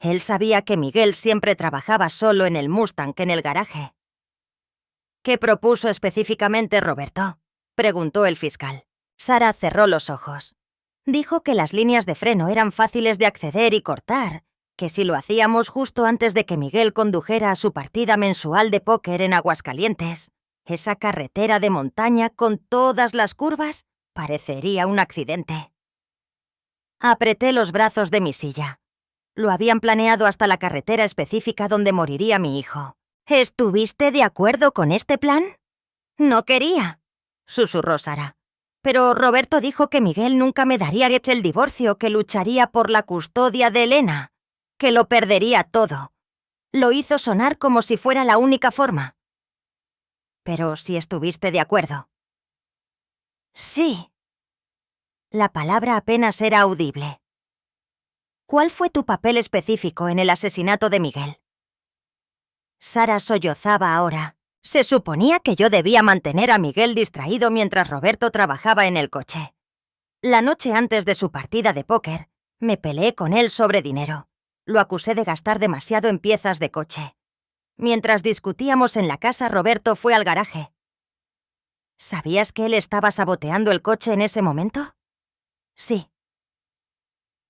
Él sabía que Miguel siempre trabajaba solo en el Mustang que en el garaje. ¿Qué propuso específicamente Roberto?, preguntó el fiscal. Sara cerró los ojos. Dijo que las líneas de freno eran fáciles de acceder y cortar, que si lo hacíamos justo antes de que Miguel condujera a su partida mensual de póker en Aguascalientes, esa carretera de montaña con todas las curvas parecería un accidente. Apreté los brazos de mi silla. Lo habían planeado hasta la carretera específica donde moriría mi hijo. ¿Estuviste de acuerdo con este plan? No quería, susurró Sara. Pero Roberto dijo que Miguel nunca me daría el divorcio, que lucharía por la custodia de Elena, que lo perdería todo. Lo hizo sonar como si fuera la única forma. Pero si estuviste de acuerdo. Sí. La palabra apenas era audible. ¿Cuál fue tu papel específico en el asesinato de Miguel? Sara sollozaba ahora. Se suponía que yo debía mantener a Miguel distraído mientras Roberto trabajaba en el coche. La noche antes de su partida de póker, me peleé con él sobre dinero. Lo acusé de gastar demasiado en piezas de coche. Mientras discutíamos en la casa, Roberto fue al garaje. ¿Sabías que él estaba saboteando el coche en ese momento? Sí.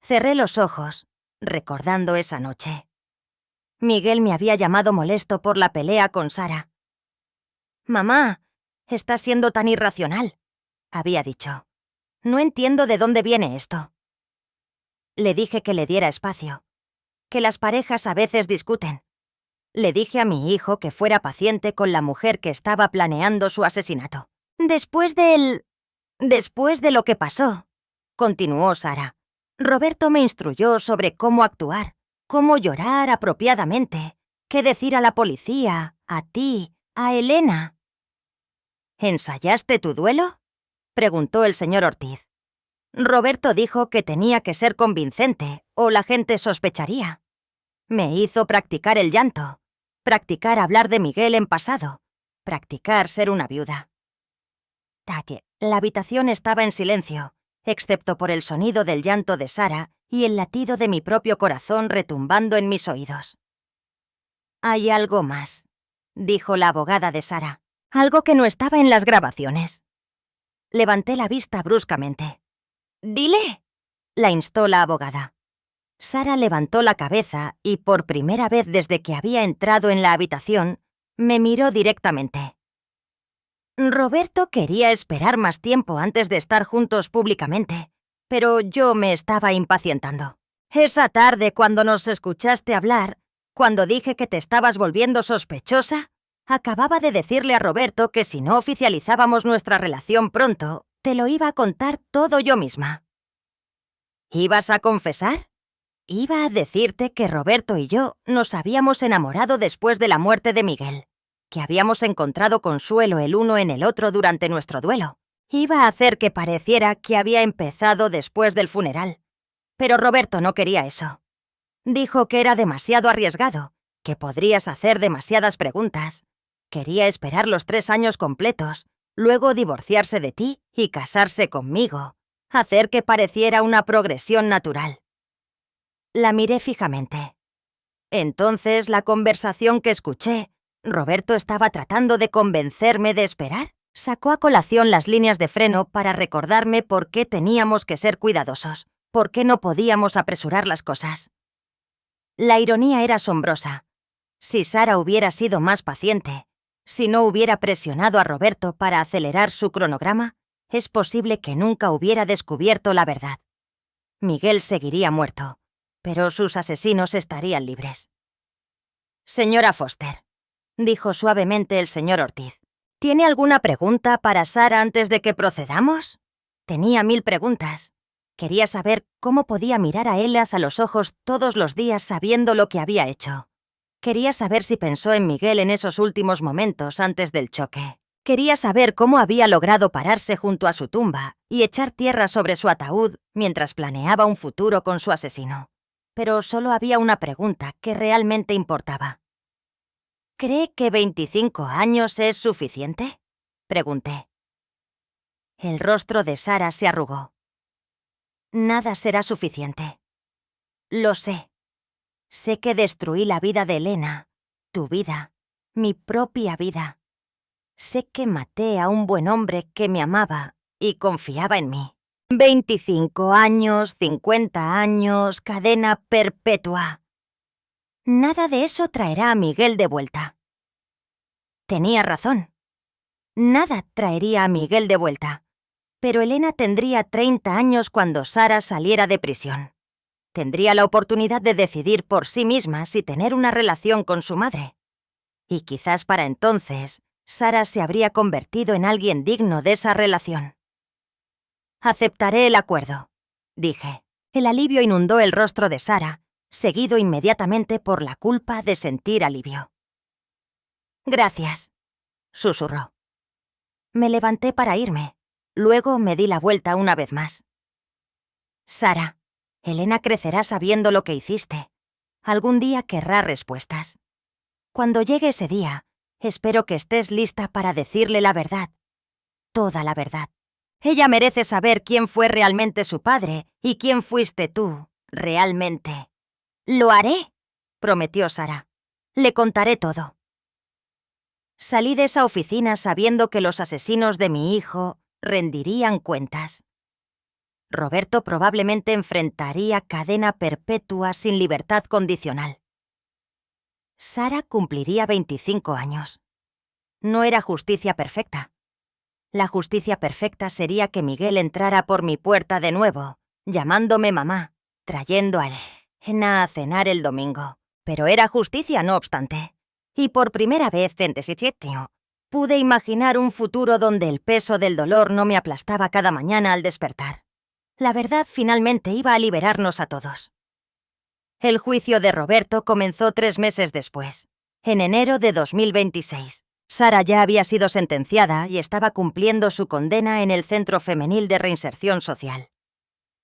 Cerré los ojos, recordando esa noche. Miguel me había llamado molesto por la pelea con Sara. «Mamá, estás siendo tan irracional», había dicho. «No entiendo de dónde viene esto». Le dije que le diera espacio, que las parejas a veces discuten. Le dije a mi hijo que fuera paciente con la mujer que estaba planeando su asesinato. Después de lo que pasó, continuó Sara, Roberto me instruyó sobre cómo actuar, cómo llorar apropiadamente, qué decir a la policía, a ti, a Elena. ¿Ensayaste tu duelo?, preguntó el señor Ortiz. Roberto dijo que tenía que ser convincente o la gente sospecharía. Me hizo practicar el llanto, practicar hablar de Miguel en pasado, practicar ser una viuda. La habitación estaba en silencio, excepto por el sonido del llanto de Sara y el latido de mi propio corazón retumbando en mis oídos. «Hay algo más», dijo la abogada de Sara. «Algo que no estaba en las grabaciones». Levanté la vista bruscamente. «Dile», la instó la abogada. Sara levantó la cabeza y, por primera vez desde que había entrado en la habitación, me miró directamente. Roberto quería esperar más tiempo antes de estar juntos públicamente, pero yo me estaba impacientando. Esa tarde, cuando nos escuchaste hablar, cuando dije que te estabas volviendo sospechosa, acababa de decirle a Roberto que si no oficializábamos nuestra relación pronto, te lo iba a contar todo yo misma. ¿Ibas a confesar? Iba a decirte que Roberto y yo nos habíamos enamorado después de la muerte de Miguel, que habíamos encontrado consuelo el uno en el otro durante nuestro duelo. Iba a hacer que pareciera que había empezado después del funeral. Pero Roberto no quería eso. Dijo que era demasiado arriesgado, que podrías hacer demasiadas preguntas. Quería esperar los 3 años completos, luego divorciarse de ti y casarse conmigo, hacer que pareciera una progresión natural. La miré fijamente. Entonces, la conversación que escuché, Roberto estaba tratando de convencerme de esperar. Sacó a colación las líneas de freno para recordarme por qué teníamos que ser cuidadosos, por qué no podíamos apresurar las cosas. La ironía era asombrosa. Si Sara hubiera sido más paciente, si no hubiera presionado a Roberto para acelerar su cronograma, es posible que nunca hubiera descubierto la verdad. Miguel seguiría muerto, pero sus asesinos estarían libres. «Señora Foster», dijo suavemente el señor Ortiz, ¿tiene alguna pregunta para Sara antes de que procedamos? Tenía 1000 preguntas. Quería saber cómo podía mirar a Elas a los ojos todos los días sabiendo lo que había hecho. Quería saber si pensó en Miguel en esos últimos momentos antes del choque. Quería saber cómo había logrado pararse junto a su tumba y echar tierra sobre su ataúd mientras planeaba un futuro con su asesino. Pero solo había una pregunta que realmente importaba. ¿Cree que 25 años es suficiente?, pregunté. El rostro de Sara se arrugó. Nada será suficiente. Lo sé. Sé que destruí la vida de Elena, tu vida, mi propia vida. Sé que maté a un buen hombre que me amaba y confiaba en mí. 25 años, 50 años, cadena perpetua. Nada de eso traerá a Miguel de vuelta. Tenía razón. Nada traería a Miguel de vuelta. Pero Elena tendría 30 años cuando Sara saliera de prisión. Tendría la oportunidad de decidir por sí misma si tener una relación con su madre. Y quizás para entonces, Sara se habría convertido en alguien digno de esa relación. «Aceptaré el acuerdo», dije. El alivio inundó el rostro de Sara, seguido inmediatamente por la culpa de sentir alivio. «Gracias», susurró. Me levanté para irme. Luego me di la vuelta una vez más. «Sara, Elena crecerá sabiendo lo que hiciste. Algún día querrá respuestas. Cuando llegue ese día, espero que estés lista para decirle la verdad. Toda la verdad. Ella merece saber quién fue realmente su padre y quién fuiste tú, realmente». «Lo haré», prometió Sara. «Le contaré todo». Salí de esa oficina sabiendo que los asesinos de mi hijo rendirían cuentas. Roberto probablemente enfrentaría cadena perpetua sin libertad condicional. Sara cumpliría 25 años. No era justicia perfecta. La justicia perfecta sería que Miguel entrara por mi puerta de nuevo, llamándome mamá, trayendo a Elena a cenar el domingo. Pero era justicia, no obstante. Y por primera vez en 17 años, pude imaginar un futuro donde el peso del dolor no me aplastaba cada mañana al despertar. La verdad finalmente iba a liberarnos a todos. El juicio de Roberto comenzó 3 meses después, en enero de 2026. Sara ya había sido sentenciada y estaba cumpliendo su condena en el Centro Femenil de Reinserción Social.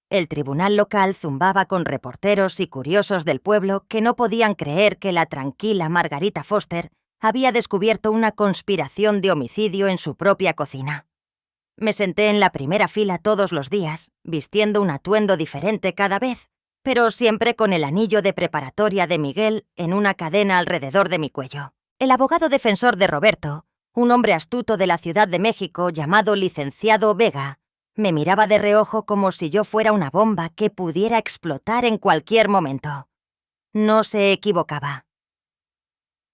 El tribunal local zumbaba con reporteros y curiosos del pueblo que no podían creer que la tranquila Margarita Foster había descubierto una conspiración de homicidio en su propia cocina. Me senté en la primera fila todos los días, vistiendo un atuendo diferente cada vez, pero siempre con el anillo de preparatoria de Miguel en una cadena alrededor de mi cuello. El abogado defensor de Roberto, un hombre astuto de la Ciudad de México llamado licenciado Vega, me miraba de reojo como si yo fuera una bomba que pudiera explotar en cualquier momento. No se equivocaba.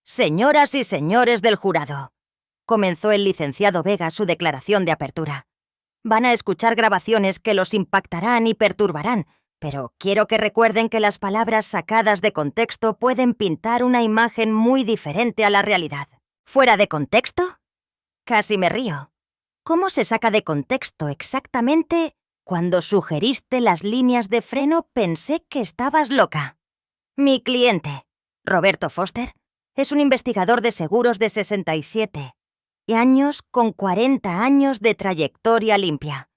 «Señoras y señores del jurado», comenzó el licenciado Vega su declaración de apertura. «Van a escuchar grabaciones que los impactarán y perturbarán, Pero quiero que recuerden que las palabras sacadas de contexto pueden pintar una imagen muy diferente a la realidad. ¿Fuera de contexto? Casi me río. ¿Cómo se saca de contexto exactamente? Cuando sugeriste las líneas de freno pensé que estabas loca. Mi cliente, Roberto Foster, es un investigador de seguros de 67 años con 40 años de trayectoria limpia.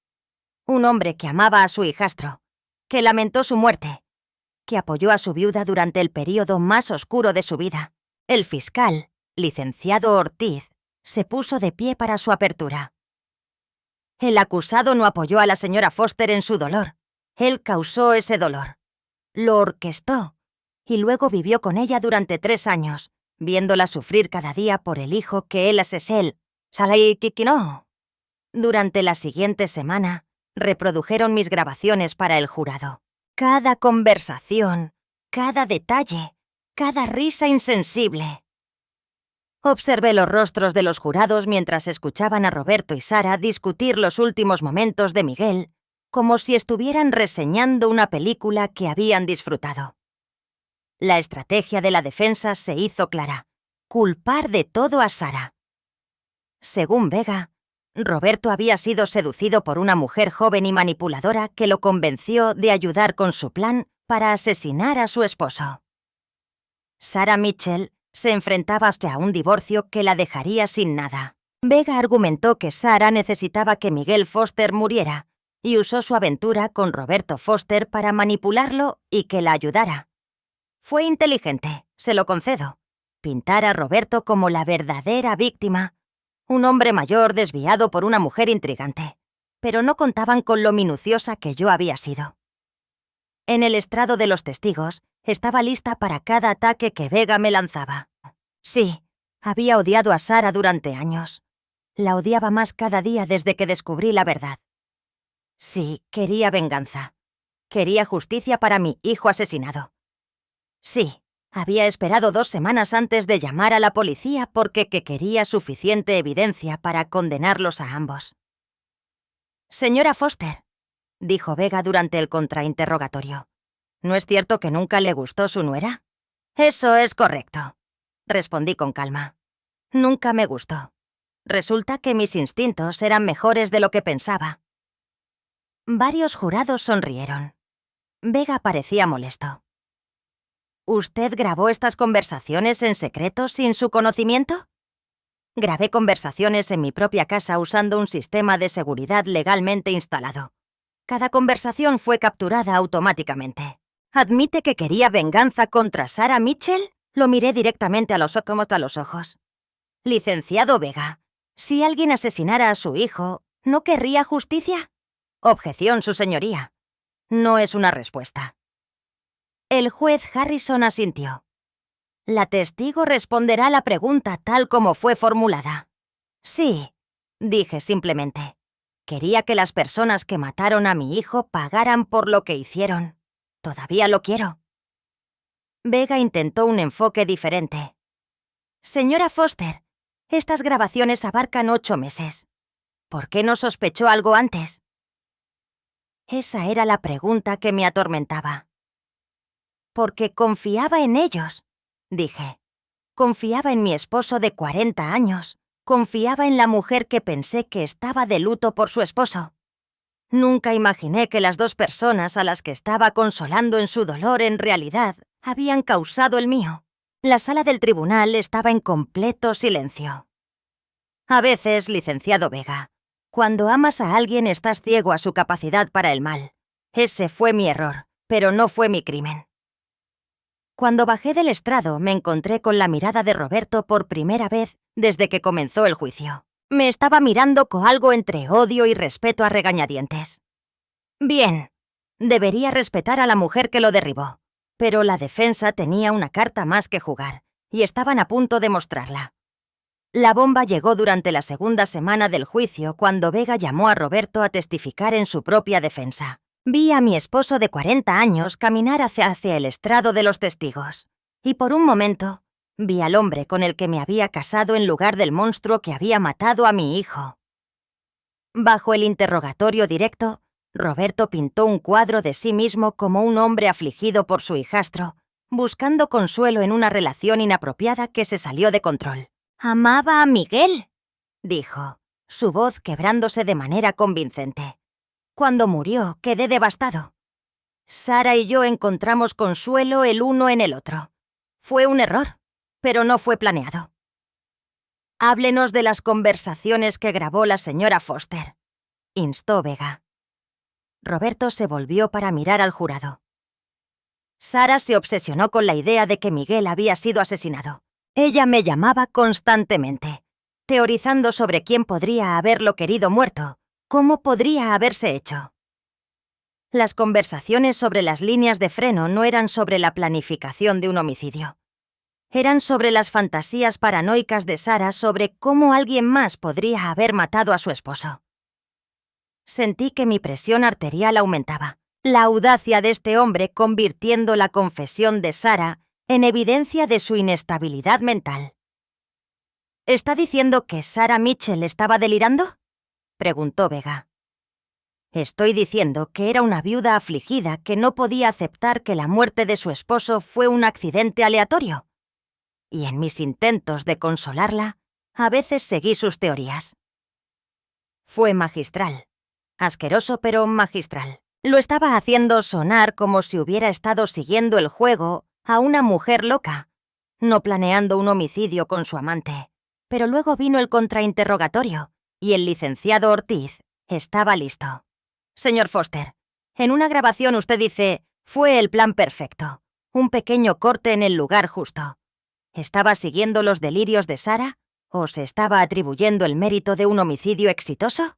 Un hombre que amaba a su hijastro, que lamentó su muerte, que apoyó a su viuda durante el período más oscuro de su vida. El fiscal, licenciado Ortiz, se puso de pie para su apertura. El acusado no apoyó a la señora Foster en su dolor. Él causó ese dolor. Lo orquestó y luego vivió con ella durante 3 años, viéndola sufrir cada día por el hijo que él asesel, Salai Kikino. Durante la siguiente semana, reprodujeron mis grabaciones para el jurado. Cada conversación, cada detalle, cada risa insensible. Observé los rostros de los jurados mientras escuchaban a Roberto y Sara discutir los últimos momentos de Miguel, como si estuvieran reseñando una película que habían disfrutado. La estrategia de la defensa se hizo clara: culpar de todo a Sara. Según Vega, Roberto había sido seducido por una mujer joven y manipuladora que lo convenció de ayudar con su plan para asesinar a su esposo. Sarah Mitchell se enfrentaba hasta un divorcio que la dejaría sin nada. Vega argumentó que Sara necesitaba que Miguel Foster muriera y usó su aventura con Roberto Foster para manipularlo y que la ayudara. Fue inteligente, se lo concedo. Pintar a Roberto como la verdadera víctima, un hombre mayor desviado por una mujer intrigante, pero no contaban con lo minuciosa que yo había sido. En el estrado de los testigos, estaba lista para cada ataque que Vega me lanzaba. Sí, había odiado a Sara durante años. La odiaba más cada día desde que descubrí la verdad. Sí, quería venganza. Quería justicia para mi hijo asesinado. Sí, había esperado 2 semanas antes de llamar a la policía porque quería suficiente evidencia para condenarlos a ambos. Señora Foster, dijo Vega durante el contrainterrogatorio, ¿no es cierto que nunca le gustó su nuera? Eso es correcto, respondí con calma. Nunca me gustó. Resulta que mis instintos eran mejores de lo que pensaba. Varios jurados sonrieron. Vega parecía molesto. ¿Usted grabó estas conversaciones en secreto sin su conocimiento? Grabé conversaciones en mi propia casa usando un sistema de seguridad legalmente instalado. Cada conversación fue capturada automáticamente. ¿Admite que quería venganza contra Sarah Mitchell? Lo miré directamente a los ojos. Licenciado Vega, si alguien asesinara a su hijo, ¿no querría justicia? Objeción, su señoría. No es una respuesta. El juez Harrison asintió. La testigo responderá a la pregunta tal como fue formulada. Sí, dije simplemente. Quería que las personas que mataron a mi hijo pagaran por lo que hicieron. Todavía lo quiero. Vega intentó un enfoque diferente. Señora Foster, estas grabaciones abarcan 8 meses. ¿Por qué no sospechó algo antes? Esa era la pregunta que me atormentaba. Porque confiaba en ellos, dije. Confiaba en mi esposo de 40 años. Confiaba en la mujer que pensé que estaba de luto por su esposo. Nunca imaginé que las 2 personas a las que estaba consolando en su dolor en realidad habían causado el mío. La sala del tribunal estaba en completo silencio. A veces, licenciado Vega, cuando amas a alguien estás ciego a su capacidad para el mal. Ese fue mi error, pero no fue mi crimen. Cuando bajé del estrado, me encontré con la mirada de Roberto por primera vez desde que comenzó el juicio. Me estaba mirando con algo entre odio y respeto a regañadientes. Bien, debería respetar a la mujer que lo derribó, pero la defensa tenía una carta más que jugar, y estaban a punto de mostrarla. La bomba llegó durante la segunda semana del juicio cuando Vega llamó a Roberto a testificar en su propia defensa. Vi a mi esposo de 40 años caminar hacia el estrado de los testigos, y por un momento vi al hombre con el que me había casado en lugar del monstruo que había matado a mi hijo. Bajo el interrogatorio directo, Roberto pintó un cuadro de sí mismo como un hombre afligido por su hijastro, buscando consuelo en una relación inapropiada que se salió de control. «Amaba a Miguel», dijo, su voz quebrándose de manera convincente. «Cuando murió, quedé devastado. Sara y yo encontramos consuelo el uno en el otro. Fue un error, pero no fue planeado». «Háblenos de las conversaciones que grabó la señora Foster», instó Vega. Roberto se volvió para mirar al jurado. Sara se obsesionó con la idea de que Miguel había sido asesinado. Ella me llamaba constantemente, teorizando sobre quién podría haberlo querido muerto, cómo podría haberse hecho. Las conversaciones sobre las líneas de freno no eran sobre la planificación de un homicidio. Eran sobre las fantasías paranoicas de Sara sobre cómo alguien más podría haber matado a su esposo. Sentí que mi presión arterial aumentaba. La audacia de este hombre convirtiendo la confesión de Sara en evidencia de su inestabilidad mental. ¿Está diciendo que Sara Mitchell estaba delirando?, preguntó Vega. Estoy diciendo que era una viuda afligida que no podía aceptar que la muerte de su esposo fue un accidente aleatorio. Y en mis intentos de consolarla, a veces seguí sus teorías. Fue magistral. Asqueroso, pero magistral. Lo estaba haciendo sonar como si hubiera estado siguiendo el juego a una mujer loca, no planeando un homicidio con su amante. Pero luego vino el contrainterrogatorio, y el licenciado Ortiz estaba listo. «Señor Foster, en una grabación usted dice, fue el plan perfecto, un pequeño corte en el lugar justo. ¿Estaba siguiendo los delirios de Sara o se estaba atribuyendo el mérito de un homicidio exitoso?»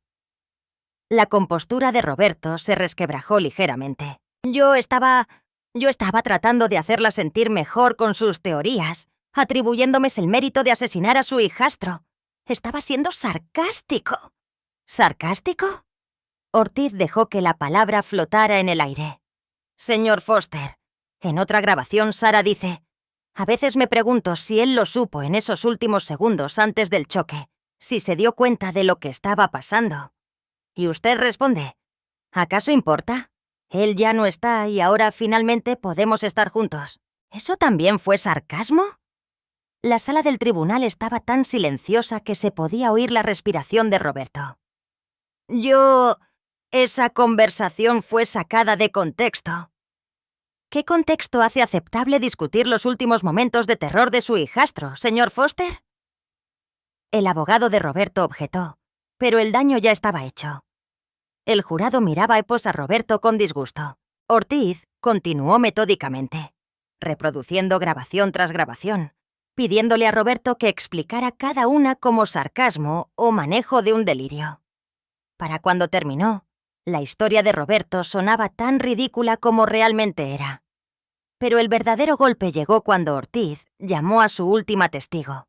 La compostura de Roberto se resquebrajó ligeramente. Yo estaba tratando de hacerla sentir mejor con sus teorías, atribuyéndome el mérito de asesinar a su hijastro. Estaba siendo sarcástico. ¿Sarcástico? Ortiz dejó que la palabra flotara en el aire. «Señor Foster, en otra grabación Sara dice, a veces me pregunto si él lo supo en esos últimos segundos antes del choque, si se dio cuenta de lo que estaba pasando. Y usted responde, ¿acaso importa? Él ya no está y ahora finalmente podemos estar juntos». ¿Eso también fue sarcasmo? La sala del tribunal estaba tan silenciosa que se podía oír la respiración de Roberto. Esa conversación fue sacada de contexto. ¿Qué contexto hace aceptable discutir los últimos momentos de terror de su hijastro, señor Foster? El abogado de Roberto objetó, pero el daño ya estaba hecho. El jurado miraba a Roberto con disgusto. Ortiz continuó metódicamente, reproduciendo grabación tras grabación, pidiéndole a Roberto que explicara cada una como sarcasmo o manejo de un delirio. Para cuando terminó, la historia de Roberto sonaba tan ridícula como realmente era. Pero el verdadero golpe llegó cuando Ortiz llamó a su última testigo,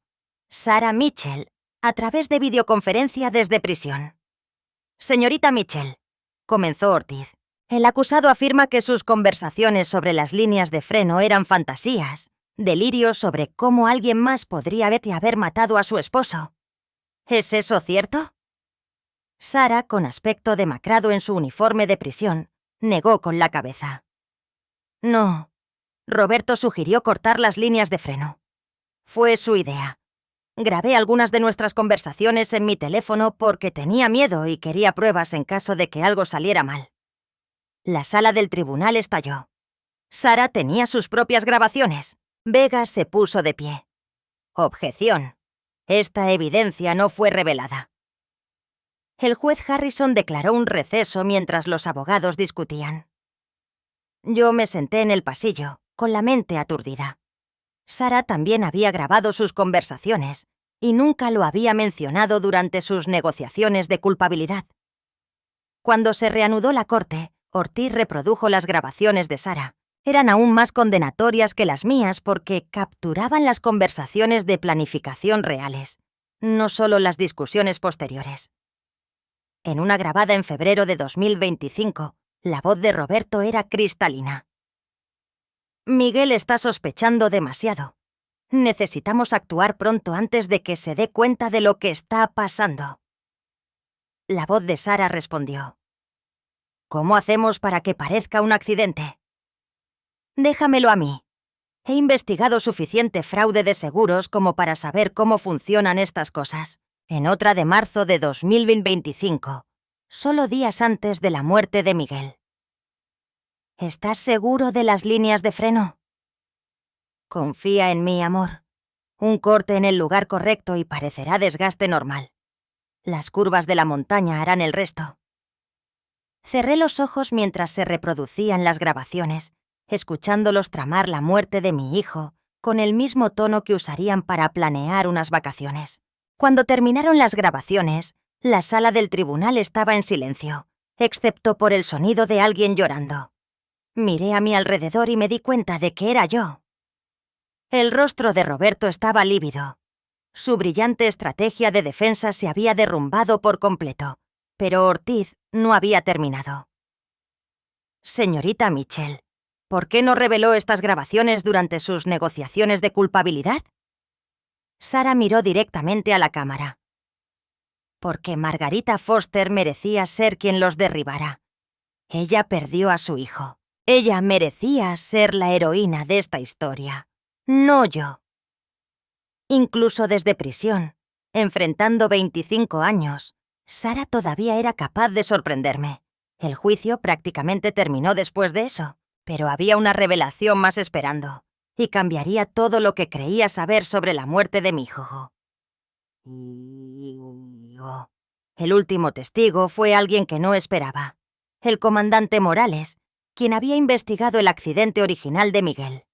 Sara Mitchell, a través de videoconferencia desde prisión. «Señorita Mitchell», comenzó Ortiz, «el acusado afirma que sus conversaciones sobre las líneas de freno eran fantasías, delirios sobre cómo alguien más podría haber matado a su esposo. ¿Es eso cierto?» Sara, con aspecto demacrado en su uniforme de prisión, negó con la cabeza. «No». Roberto sugirió cortar las líneas de freno. «Fue su idea. Grabé algunas de nuestras conversaciones en mi teléfono porque tenía miedo y quería pruebas en caso de que algo saliera mal». La sala del tribunal estalló. Sara tenía sus propias grabaciones. Vega se puso de pie. «Objeción. Esta evidencia no fue revelada». El juez Harrison declaró un receso mientras los abogados discutían. Yo me senté en el pasillo, con la mente aturdida. Sara también había grabado sus conversaciones y nunca lo había mencionado durante sus negociaciones de culpabilidad. Cuando se reanudó la corte, Ortiz reprodujo las grabaciones de Sara. Eran aún más condenatorias que las mías porque capturaban las conversaciones de planificación reales, no solo las discusiones posteriores. En una grabada en febrero de 2025, la voz de Roberto era cristalina. «Miguel está sospechando demasiado. Necesitamos actuar pronto antes de que se dé cuenta de lo que está pasando». La voz de Sara respondió. ¿Cómo hacemos para que parezca un accidente? Déjamelo a mí. He investigado suficiente fraude de seguros como para saber cómo funcionan estas cosas. En otra de marzo de 2025, solo días antes de la muerte de Miguel. ¿Estás seguro de las líneas de freno? Confía en mí, amor. Un corte en el lugar correcto y parecerá desgaste normal. Las curvas de la montaña harán el resto. Cerré los ojos mientras se reproducían las grabaciones, escuchándolos tramar la muerte de mi hijo con el mismo tono que usarían para planear unas vacaciones. Cuando terminaron las grabaciones, la sala del tribunal estaba en silencio, excepto por el sonido de alguien llorando. Miré a mi alrededor y me di cuenta de que era yo. El rostro de Roberto estaba lívido. Su brillante estrategia de defensa se había derrumbado por completo, pero Ortiz no había terminado. Señorita Mitchell, ¿por qué no reveló estas grabaciones durante sus negociaciones de culpabilidad? Sara miró directamente a la cámara. Porque Margarita Foster merecía ser quien los derribara. Ella perdió a su hijo. Ella merecía ser la heroína de esta historia, no yo. Incluso desde prisión, enfrentando 25 años, Sara todavía era capaz de sorprenderme. El juicio prácticamente terminó después de eso, pero había una revelación más esperando, y cambiaría todo lo que creía saber sobre la muerte de mi hijo. El último testigo fue alguien que no esperaba, el comandante Morales, quien había investigado el accidente original de Miguel.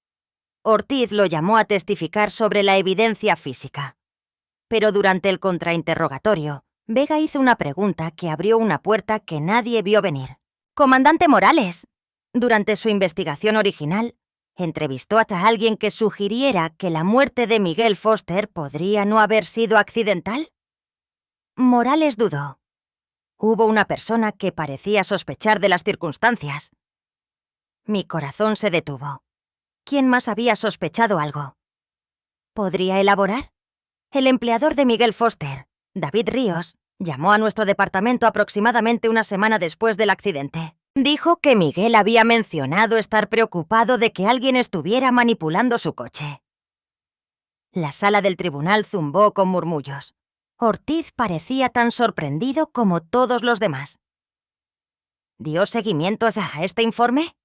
Ortiz lo llamó a testificar sobre la evidencia física. Pero durante el contrainterrogatorio, Vega hizo una pregunta que abrió una puerta que nadie vio venir. «Comandante Morales». Durante su investigación original, entrevistó a alguien que sugiriera que la muerte de Miguel Foster podría no haber sido accidental. Morales dudó. Hubo una persona que parecía sospechar de las circunstancias. Mi corazón se detuvo. ¿Quién más había sospechado algo? ¿Podría elaborar? El empleador de Miguel Foster, David Ríos, llamó a nuestro departamento aproximadamente una semana después del accidente. Dijo que Miguel había mencionado estar preocupado de que alguien estuviera manipulando su coche. La sala del tribunal zumbó con murmullos. Ortiz parecía tan sorprendido como todos los demás. ¿Dio seguimiento a este informe?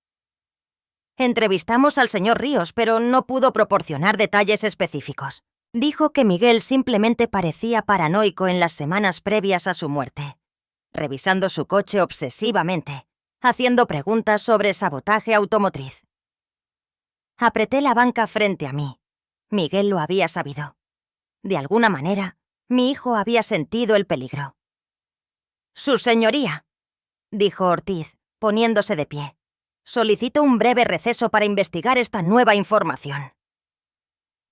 Entrevistamos al señor Ríos, pero no pudo proporcionar detalles específicos. Dijo que Miguel simplemente parecía paranoico en las semanas previas a su muerte, revisando su coche obsesivamente, haciendo preguntas sobre sabotaje automotriz. Apreté la banca frente a mí. Miguel lo había sabido. De alguna manera, mi hijo había sentido el peligro. «Su señoría», dijo Ortiz, poniéndose de pie. «Solicito un breve receso para investigar esta nueva información».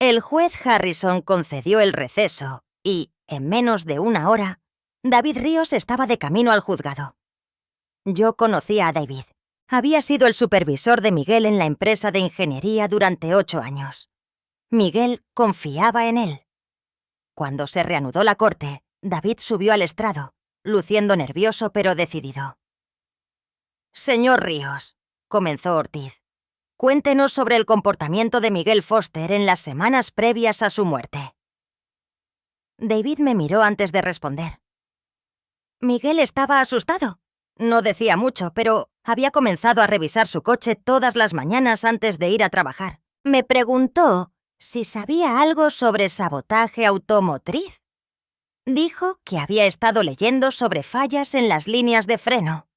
El juez Harrison concedió el receso y, en menos de una hora, David Ríos estaba de camino al juzgado. Yo conocía a David. Había sido el supervisor de Miguel en la empresa de ingeniería durante 8 años. Miguel confiaba en él. Cuando se reanudó la corte, David subió al estrado, luciendo nervioso pero decidido. «Señor Ríos», comenzó Ortiz, «cuéntenos sobre el comportamiento de Miguel Foster en las semanas previas a su muerte». David me miró antes de responder. Miguel estaba asustado. No decía mucho, pero había comenzado a revisar su coche todas las mañanas antes de ir a trabajar. Me preguntó si sabía algo sobre sabotaje automotriz. Dijo que había estado leyendo sobre fallas en las líneas de freno.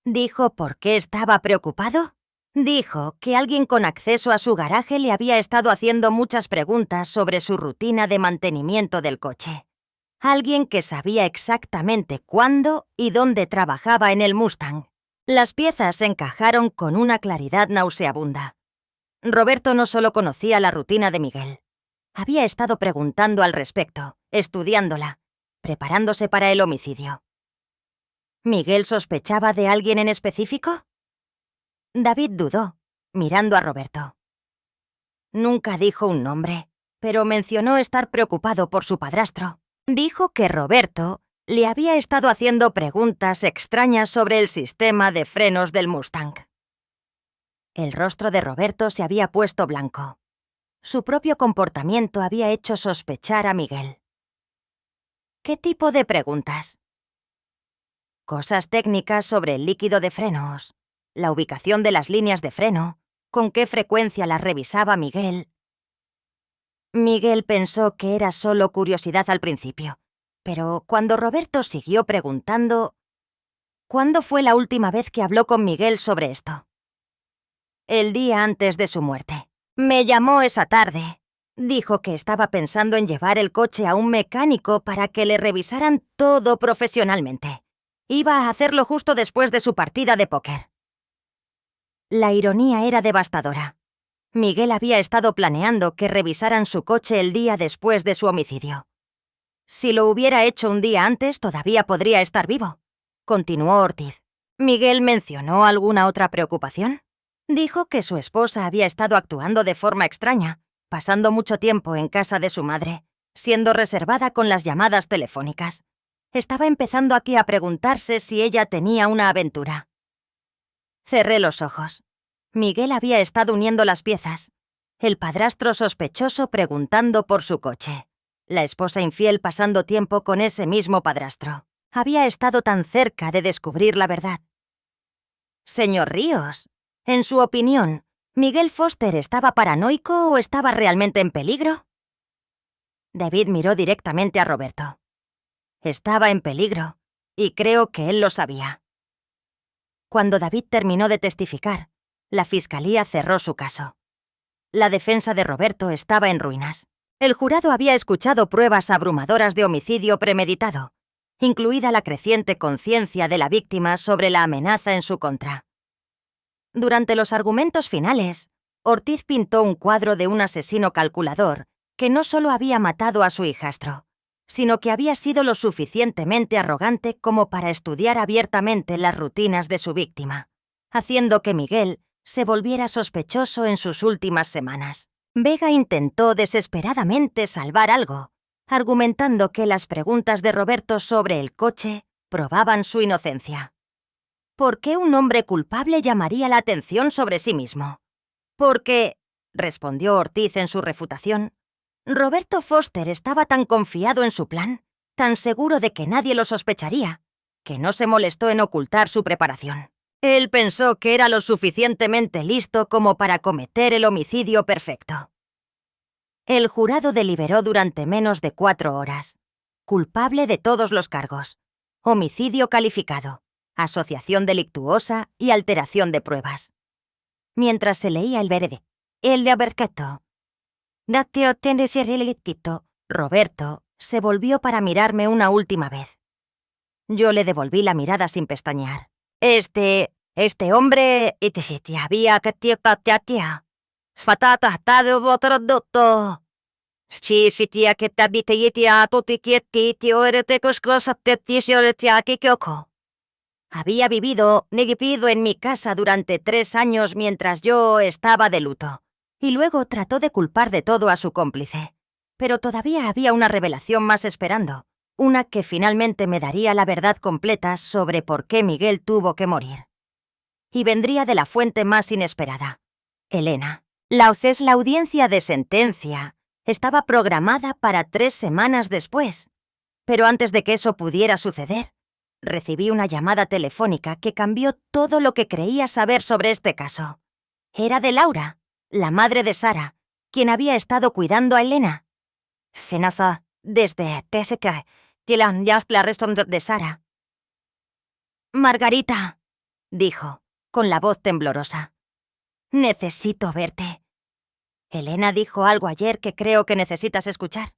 ¿Dijo por qué estaba preocupado? Dijo que alguien con acceso a su garaje le había estado haciendo muchas preguntas sobre su rutina de mantenimiento del coche. Alguien que sabía exactamente cuándo y dónde trabajaba en el Mustang. Las piezas encajaron con una claridad nauseabunda. Roberto no solo conocía la rutina de Miguel. Había estado preguntando al respecto, estudiándola, preparándose para el homicidio. ¿Miguel sospechaba de alguien en específico? David dudó, mirando a Roberto. Nunca dijo un nombre, pero mencionó estar preocupado por su padrastro. Dijo que Roberto Le había estado haciendo preguntas extrañas sobre el sistema de frenos del Mustang. El rostro de Roberto se había puesto blanco. Su propio comportamiento había hecho sospechar a Miguel. ¿Qué tipo de preguntas? Cosas técnicas sobre el líquido de frenos, la ubicación de las líneas de freno, con qué frecuencia las revisaba Miguel. Miguel pensó que era solo curiosidad al principio, pero cuando Roberto siguió preguntando, ¿cuándo fue la última vez que habló con Miguel sobre esto? El día antes de su muerte. Me llamó esa tarde. Dijo que estaba pensando en llevar el coche a un mecánico para que le revisaran todo profesionalmente. Iba a hacerlo justo después de su partida de póker. La ironía era devastadora. Miguel había estado planeando que revisaran su coche el día después de su homicidio. Si lo hubiera hecho un día antes, todavía podría estar vivo, continuó Ortiz. ¿Miguel mencionó alguna otra preocupación? Dijo que su esposa había estado actuando de forma extraña, pasando mucho tiempo en casa de su madre, siendo reservada con las llamadas telefónicas. Estaba empezando aquí a preguntarse si ella tenía una aventura. Cerré los ojos. Miguel había estado uniendo las piezas. El padrastro sospechoso preguntando por su coche. La esposa infiel pasando tiempo con ese mismo padrastro. Había estado tan cerca de descubrir la verdad. Señor Ríos, en su opinión, ¿Miguel Foster estaba paranoico o estaba realmente en peligro? David miró directamente a Roberto. Estaba en peligro, y creo que él lo sabía. Cuando David terminó de testificar, la fiscalía cerró su caso. La defensa de Roberto estaba en ruinas. El jurado había escuchado pruebas abrumadoras de homicidio premeditado, incluida la creciente conciencia de la víctima sobre la amenaza en su contra. Durante los argumentos finales, Ortiz pintó un cuadro de un asesino calculador que no solo había matado a su hijastro, sino que había sido lo suficientemente arrogante como para estudiar abiertamente las rutinas de su víctima, haciendo que Miguel se volviera sospechoso en sus últimas semanas. Vega intentó desesperadamente salvar algo, argumentando que las preguntas de Roberto sobre el coche probaban su inocencia. ¿Por qué un hombre culpable llamaría la atención sobre sí mismo? Porque, respondió Ortiz en su refutación, Roberto Foster estaba tan confiado en su plan, tan seguro de que nadie lo sospecharía, que no se molestó en ocultar su preparación. Él pensó que era lo suficientemente listo como para cometer el homicidio perfecto. El jurado deliberó durante menos de 4 horas. Culpable de todos los cargos. Homicidio calificado, asociación delictuosa y alteración de pruebas. Mientras se leía el veredicto, Roberto se volvió para mirarme una última vez. Yo le devolví la mirada sin pestañear. Este hombre había había vivido en mi casa durante 3 años mientras yo estaba de luto, y luego trató de culpar de todo a su cómplice. Pero todavía había una revelación más esperando, una que finalmente me daría la verdad completa sobre por qué Miguel tuvo que morir. Y vendría de la fuente más inesperada, Elena. La audiencia de sentencia estaba programada para 3 semanas después, pero antes de que eso pudiera suceder, recibí una llamada telefónica que cambió todo lo que creía saber sobre este caso. Era de Laura, la madre de Sara, quien había estado cuidando a Elena. Senasa, desde TSK, la restaurante de Sara. Margarita, dijo, con la voz temblorosa. Necesito verte. Elena dijo algo ayer que creo que necesitas escuchar.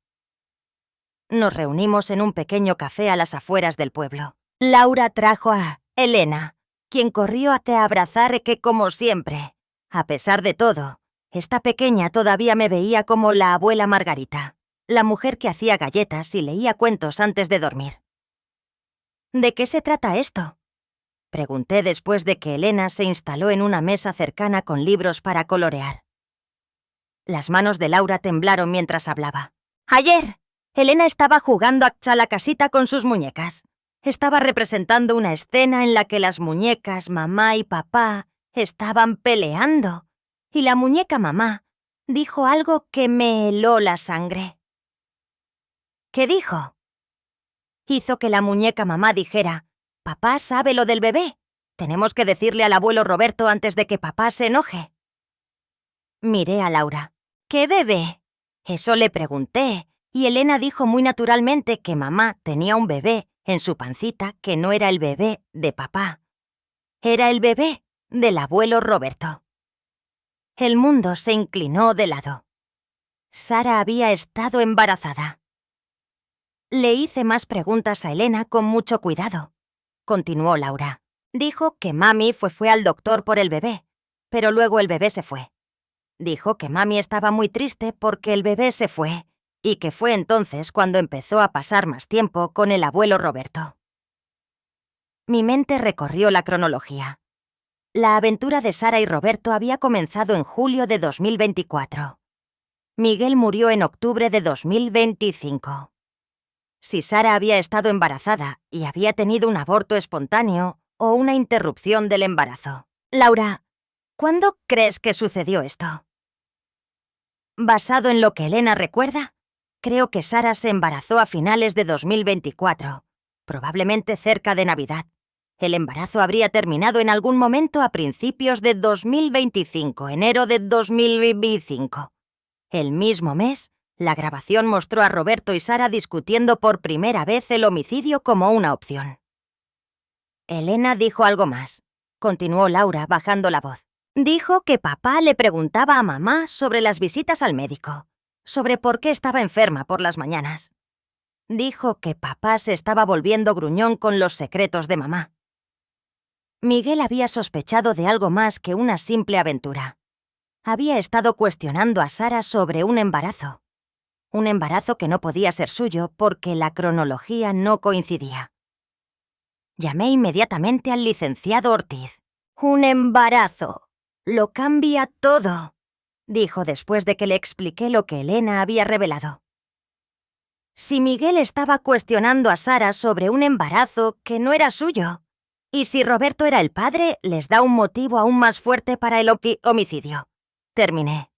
Nos reunimos en un pequeño café a las afueras del pueblo. Laura trajo a Elena, quien corrió a abrazar que, como siempre, a pesar de todo, esta pequeña todavía me veía como la abuela Margarita, la mujer que hacía galletas y leía cuentos antes de dormir. ¿De qué se trata esto?, pregunté después de que Elena se instaló en una mesa cercana con libros para colorear. Las manos de Laura temblaron mientras hablaba. Ayer, Elena estaba jugando a la casita con sus muñecas. Estaba representando una escena en la que las muñecas mamá y papá estaban peleando, y la muñeca mamá dijo algo que me heló la sangre. ¿Qué dijo? Hizo que la muñeca mamá dijera: «Papá sabe lo del bebé. Tenemos que decirle al abuelo Roberto antes de que papá se enoje». Miré a Laura. «¿Qué bebé?». Eso le pregunté, y Elena dijo muy naturalmente que mamá tenía un bebé en su pancita que no era el bebé de papá. Era el bebé del abuelo Roberto. El mundo se inclinó de lado. Sara había estado embarazada. Le hice más preguntas a Elena con mucho cuidado. Continuó Laura. Dijo que mami fue al doctor por el bebé, pero luego el bebé se fue. Dijo que mami estaba muy triste porque el bebé se fue, y que fue entonces cuando empezó a pasar más tiempo con el abuelo Roberto. Mi mente recorrió la cronología. La aventura de Sara y Roberto había comenzado en julio de 2024. Miguel murió en octubre de 2025. Si Sara había estado embarazada y había tenido un aborto espontáneo o una interrupción del embarazo. Laura, ¿cuándo crees que sucedió esto? Basado en lo que Elena recuerda, creo que Sara se embarazó a finales de 2024, probablemente cerca de Navidad. El embarazo habría terminado en algún momento a principios de 2025, enero de 2025. El mismo mes, la grabación mostró a Roberto y Sara discutiendo por primera vez el homicidio como una opción. Elena dijo algo más. Continuó Laura, bajando la voz. Dijo que papá le preguntaba a mamá sobre las visitas al médico, sobre por qué estaba enferma por las mañanas. Dijo que papá se estaba volviendo gruñón con los secretos de mamá. Miguel había sospechado de algo más que una simple aventura. Había estado cuestionando a Sara sobre un embarazo. Un embarazo que no podía ser suyo porque la cronología no coincidía. Llamé inmediatamente al licenciado Ortiz. «Un embarazo. Lo cambia todo», dijo después de que le expliqué lo que Elena había revelado. Si Miguel estaba cuestionando a Sara sobre un embarazo que no era suyo, y si Roberto era el padre, les da un motivo aún más fuerte para el homicidio. Terminé.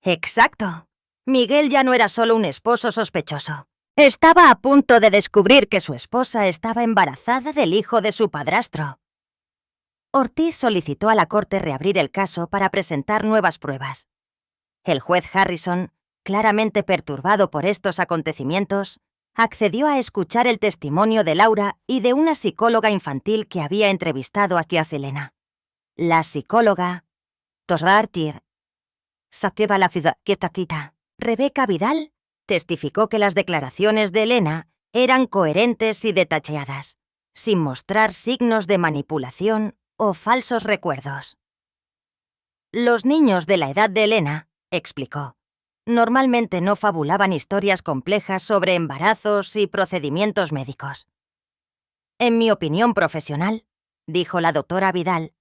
Exacto. Miguel ya no era solo un esposo sospechoso. Estaba a punto de descubrir que su esposa estaba embarazada del hijo de su padrastro. Ortiz solicitó a la corte reabrir el caso para presentar nuevas pruebas. El juez Harrison, claramente perturbado por estos acontecimientos, accedió a escuchar el testimonio de Laura y de una psicóloga infantil que había entrevistado hacia Selena. La psicóloga, Rebeca Vidal, testificó que las declaraciones de Elena eran coherentes y detalladas, sin mostrar signos de manipulación o falsos recuerdos. Los niños de la edad de Elena, explicó, normalmente no fabulaban historias complejas sobre embarazos y procedimientos médicos. En mi opinión profesional, dijo la doctora Vidal,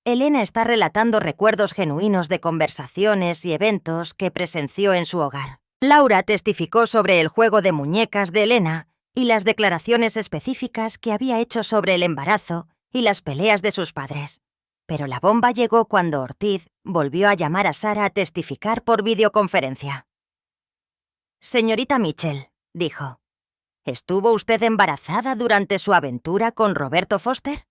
Elena está relatando recuerdos genuinos de conversaciones y eventos que presenció en su hogar. Laura testificó sobre el juego de muñecas de Elena y las declaraciones específicas que había hecho sobre el embarazo y las peleas de sus padres. Pero la bomba llegó cuando Ortiz volvió a llamar a Sara a testificar por videoconferencia. «Señorita Mitchell», dijo, «¿estuvo usted embarazada durante su aventura con Roberto Foster?»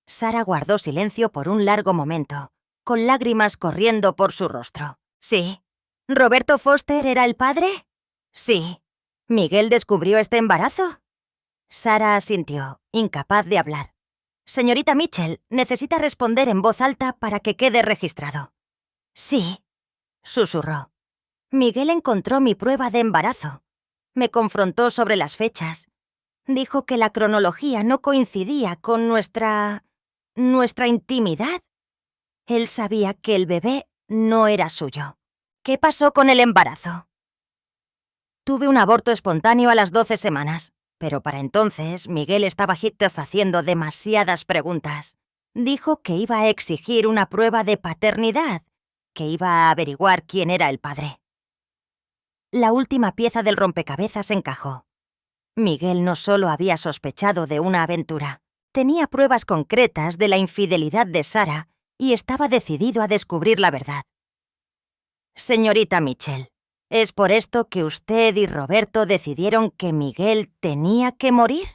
Sara guardó silencio por un largo momento, con lágrimas corriendo por su rostro. «Sí». «¿Roberto Foster era el padre?» «Sí». «¿Miguel descubrió este embarazo?» Sara asintió, incapaz de hablar. «Señorita Mitchell, necesita responder en voz alta para que quede registrado». «Sí», susurró. «Miguel encontró mi prueba de embarazo. Me confrontó sobre las fechas. Dijo que la cronología no coincidía con nuestra intimidad. Él sabía que el bebé no era suyo. ¿Qué pasó con el embarazo?» «Tuve un aborto espontáneo a las 12 semanas. Pero para entonces, Miguel estaba haciendo demasiadas preguntas. Dijo que iba a exigir una prueba de paternidad, que iba a averiguar quién era el padre». La última pieza del rompecabezas encajó. Miguel no solo había sospechado de una aventura, tenía pruebas concretas de la infidelidad de Sara y estaba decidido a descubrir la verdad. Señorita Mitchell, ¿es por esto que usted y Roberto decidieron que Miguel tenía que morir?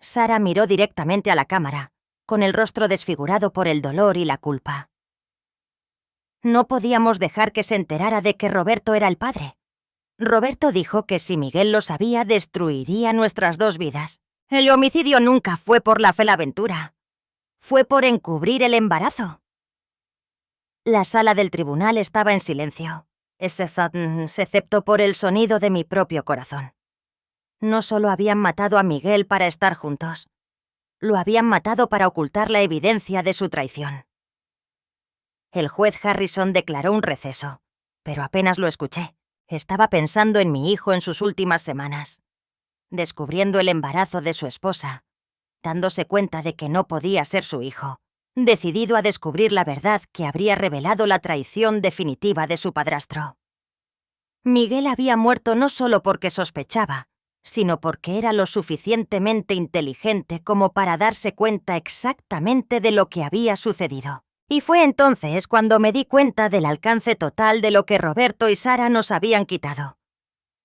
Sara miró directamente a la cámara, con el rostro desfigurado por el dolor y la culpa. No podíamos dejar que se enterara de que Roberto era el padre. Roberto dijo que si Miguel lo sabía, destruiría nuestras 2 vidas. El homicidio nunca fue por la felaventura. Fue por encubrir el embarazo. La sala del tribunal estaba en silencio, excepto por el sonido de mi propio corazón. No solo habían matado a Miguel para estar juntos, lo habían matado para ocultar la evidencia de su traición. El juez Harrison declaró un receso, pero apenas lo escuché. Estaba pensando en mi hijo en sus últimas semanas, descubriendo el embarazo de su esposa, dándose cuenta de que no podía ser su hijo, decidido a descubrir la verdad que habría revelado la traición definitiva de su padrastro. Miguel había muerto no solo porque sospechaba, sino porque era lo suficientemente inteligente como para darse cuenta exactamente de lo que había sucedido. Y fue entonces cuando me di cuenta del alcance total de lo que Roberto y Sara nos habían quitado.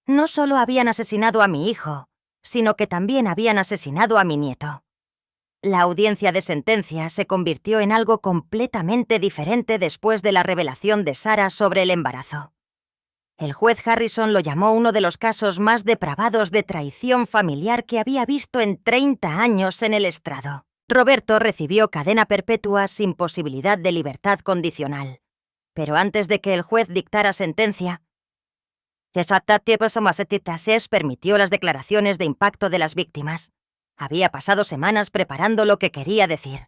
No solo habían asesinado a mi hijo, sino que también habían asesinado a mi nieto. La audiencia de sentencia se convirtió en algo completamente diferente después de la revelación de Sara sobre el embarazo. El juez Harrison lo llamó uno de los casos más depravados de traición familiar que había visto en 30 años en el estrado. Roberto recibió cadena perpetua sin posibilidad de libertad condicional. Pero antes de que el juez dictara sentencia, permitió las declaraciones de impacto de las víctimas. Había pasado semanas preparando lo que quería decir.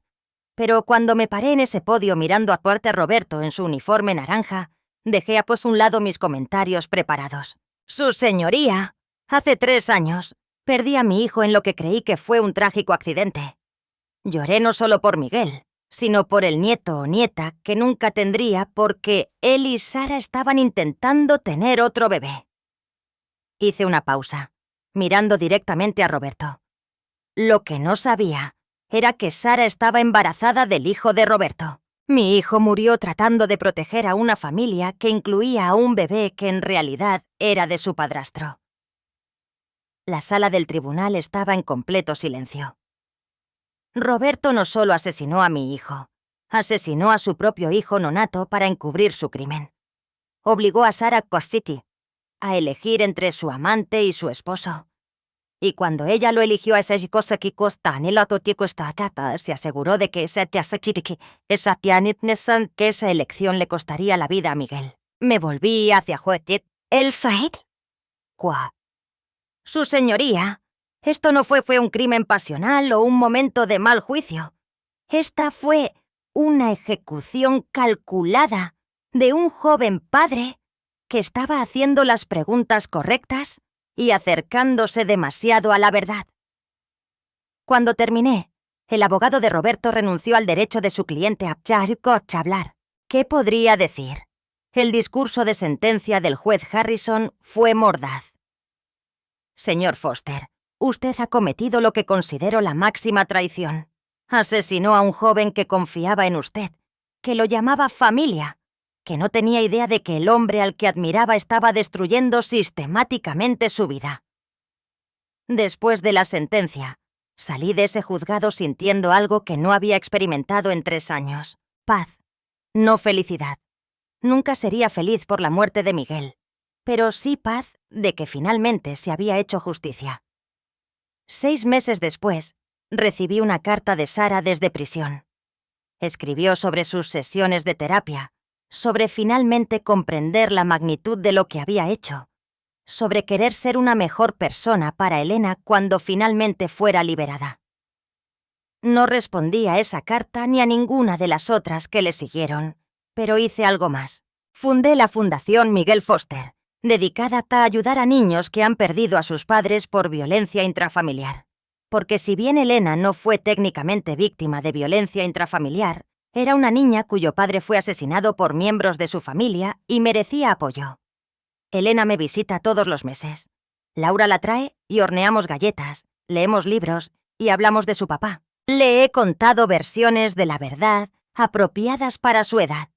Pero cuando me paré en ese podio mirando a Puerto Roberto en su uniforme naranja, dejé a un lado mis comentarios preparados. Su señoría, hace 3 años, perdí a mi hijo en lo que creí que fue un trágico accidente. Lloré no solo por Miguel, sino por el nieto o nieta que nunca tendría porque él y Sara estaban intentando tener otro bebé. Hice una pausa, mirando directamente a Roberto. Lo que no sabía era que Sara estaba embarazada del hijo de Roberto. Mi hijo murió tratando de proteger a una familia que incluía a un bebé que en realidad era de su padrastro. La sala del tribunal estaba en completo silencio. Roberto no solo asesinó a mi hijo, asesinó a su propio hijo nonato para encubrir su crimen. Obligó a Sara Cossity a elegir entre su amante y su esposo. Y cuando ella lo eligió a ese cosa que costa se aseguró de que esa elección le costaría la vida a Miguel. Me volví hacia Juetit. ¿El Said? ¿Cuá? Su señoría, esto no fue un crimen pasional o un momento de mal juicio. Esta fue una ejecución calculada de un joven padre que estaba haciendo las preguntas correctas y acercándose demasiado a la verdad. Cuando terminé, el abogado de Roberto renunció al derecho de su cliente a hablar. ¿Qué podría decir? El discurso de sentencia del juez Harrison fue mordaz. Señor Foster, usted ha cometido lo que considero la máxima traición. Asesinó a un joven que confiaba en usted, que lo llamaba familia, que no tenía idea de que el hombre al que admiraba estaba destruyendo sistemáticamente su vida. Después de la sentencia, salí de ese juzgado sintiendo algo que no había experimentado en 3 años. Paz, no felicidad. Nunca sería feliz por la muerte de Miguel, pero sí paz de que finalmente se había hecho justicia. 6 meses después, recibí una carta de Sara desde prisión. Escribió sobre sus sesiones de terapia, sobre finalmente comprender la magnitud de lo que había hecho, sobre querer ser una mejor persona para Elena cuando finalmente fuera liberada. No respondí a esa carta ni a ninguna de las otras que le siguieron, pero hice algo más. Fundé la Fundación Miguel Foster, dedicada a ayudar a niños que han perdido a sus padres por violencia intrafamiliar. Porque si bien Elena no fue técnicamente víctima de violencia intrafamiliar, era una niña cuyo padre fue asesinado por miembros de su familia y merecía apoyo. Elena me visita todos los meses. Laura la trae y horneamos galletas, leemos libros y hablamos de su papá. Le he contado versiones de la verdad apropiadas para su edad,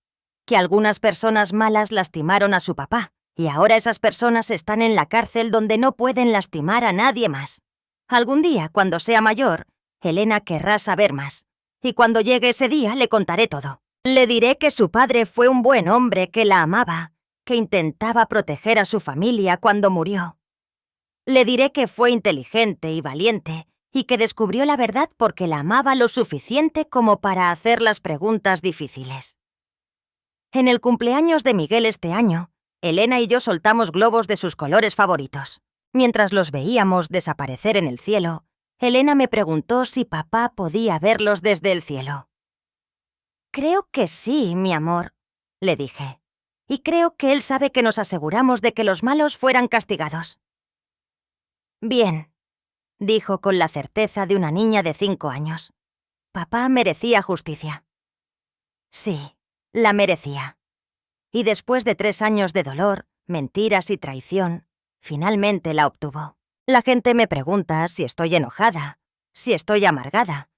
que algunas personas malas lastimaron a su papá, y ahora esas personas están en la cárcel donde no pueden lastimar a nadie más. Algún día, cuando sea mayor, Elena querrá saber más, y cuando llegue ese día le contaré todo. Le diré que su padre fue un buen hombre que la amaba, que intentaba proteger a su familia cuando murió. Le diré que fue inteligente y valiente, y que descubrió la verdad porque la amaba lo suficiente como para hacer las preguntas difíciles. En el cumpleaños de Miguel este año, Elena y yo soltamos globos de sus colores favoritos. Mientras los veíamos desaparecer en el cielo, Elena me preguntó si papá podía verlos desde el cielo. «Creo que sí, mi amor», le dije. «Y creo que él sabe que nos aseguramos de que los malos fueran castigados». «Bien», dijo con la certeza de una niña de 5 años. Papá merecía justicia. Sí, la merecía. Y después de 3 años de dolor, mentiras y traición, finalmente la obtuvo. La gente me pregunta si estoy enojada, si estoy amargada,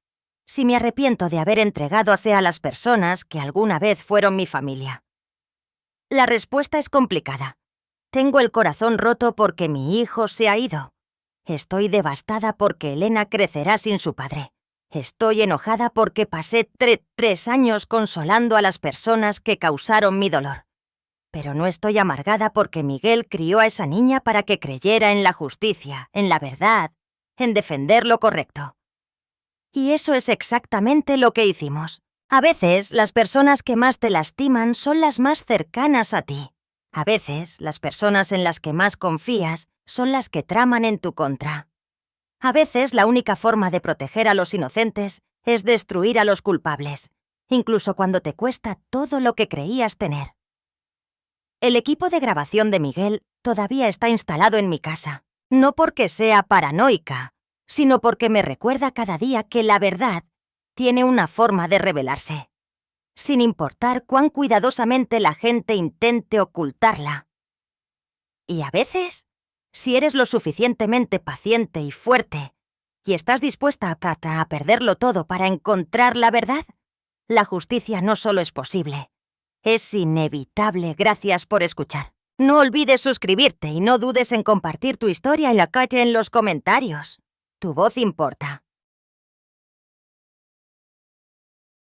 si me arrepiento de haber entregado a las personas que alguna vez fueron mi familia. La respuesta es complicada. Tengo el corazón roto porque mi hijo se ha ido. Estoy devastada porque Elena crecerá sin su padre. Estoy enojada porque pasé 3 años consolando a las personas que causaron mi dolor. Pero no estoy amargada porque Miguel crió a esa niña para que creyera en la justicia, en la verdad, en defender lo correcto. Y eso es exactamente lo que hicimos. A veces, las personas que más te lastiman son las más cercanas a ti. A veces, las personas en las que más confías son las que traman en tu contra. A veces, la única forma de proteger a los inocentes es destruir a los culpables, incluso cuando te cuesta todo lo que creías tener. El equipo de grabación de Miguel todavía está instalado en mi casa, no porque sea paranoica, sino porque me recuerda cada día que la verdad tiene una forma de revelarse, sin importar cuán cuidadosamente la gente intente ocultarla. Y a veces, si eres lo suficientemente paciente y fuerte, y estás dispuesta a perderlo todo para encontrar la verdad, la justicia no solo es posible, es inevitable. Gracias por escuchar. No olvides suscribirte y no dudes en compartir tu historia en la calle en los comentarios. Tu voz importa.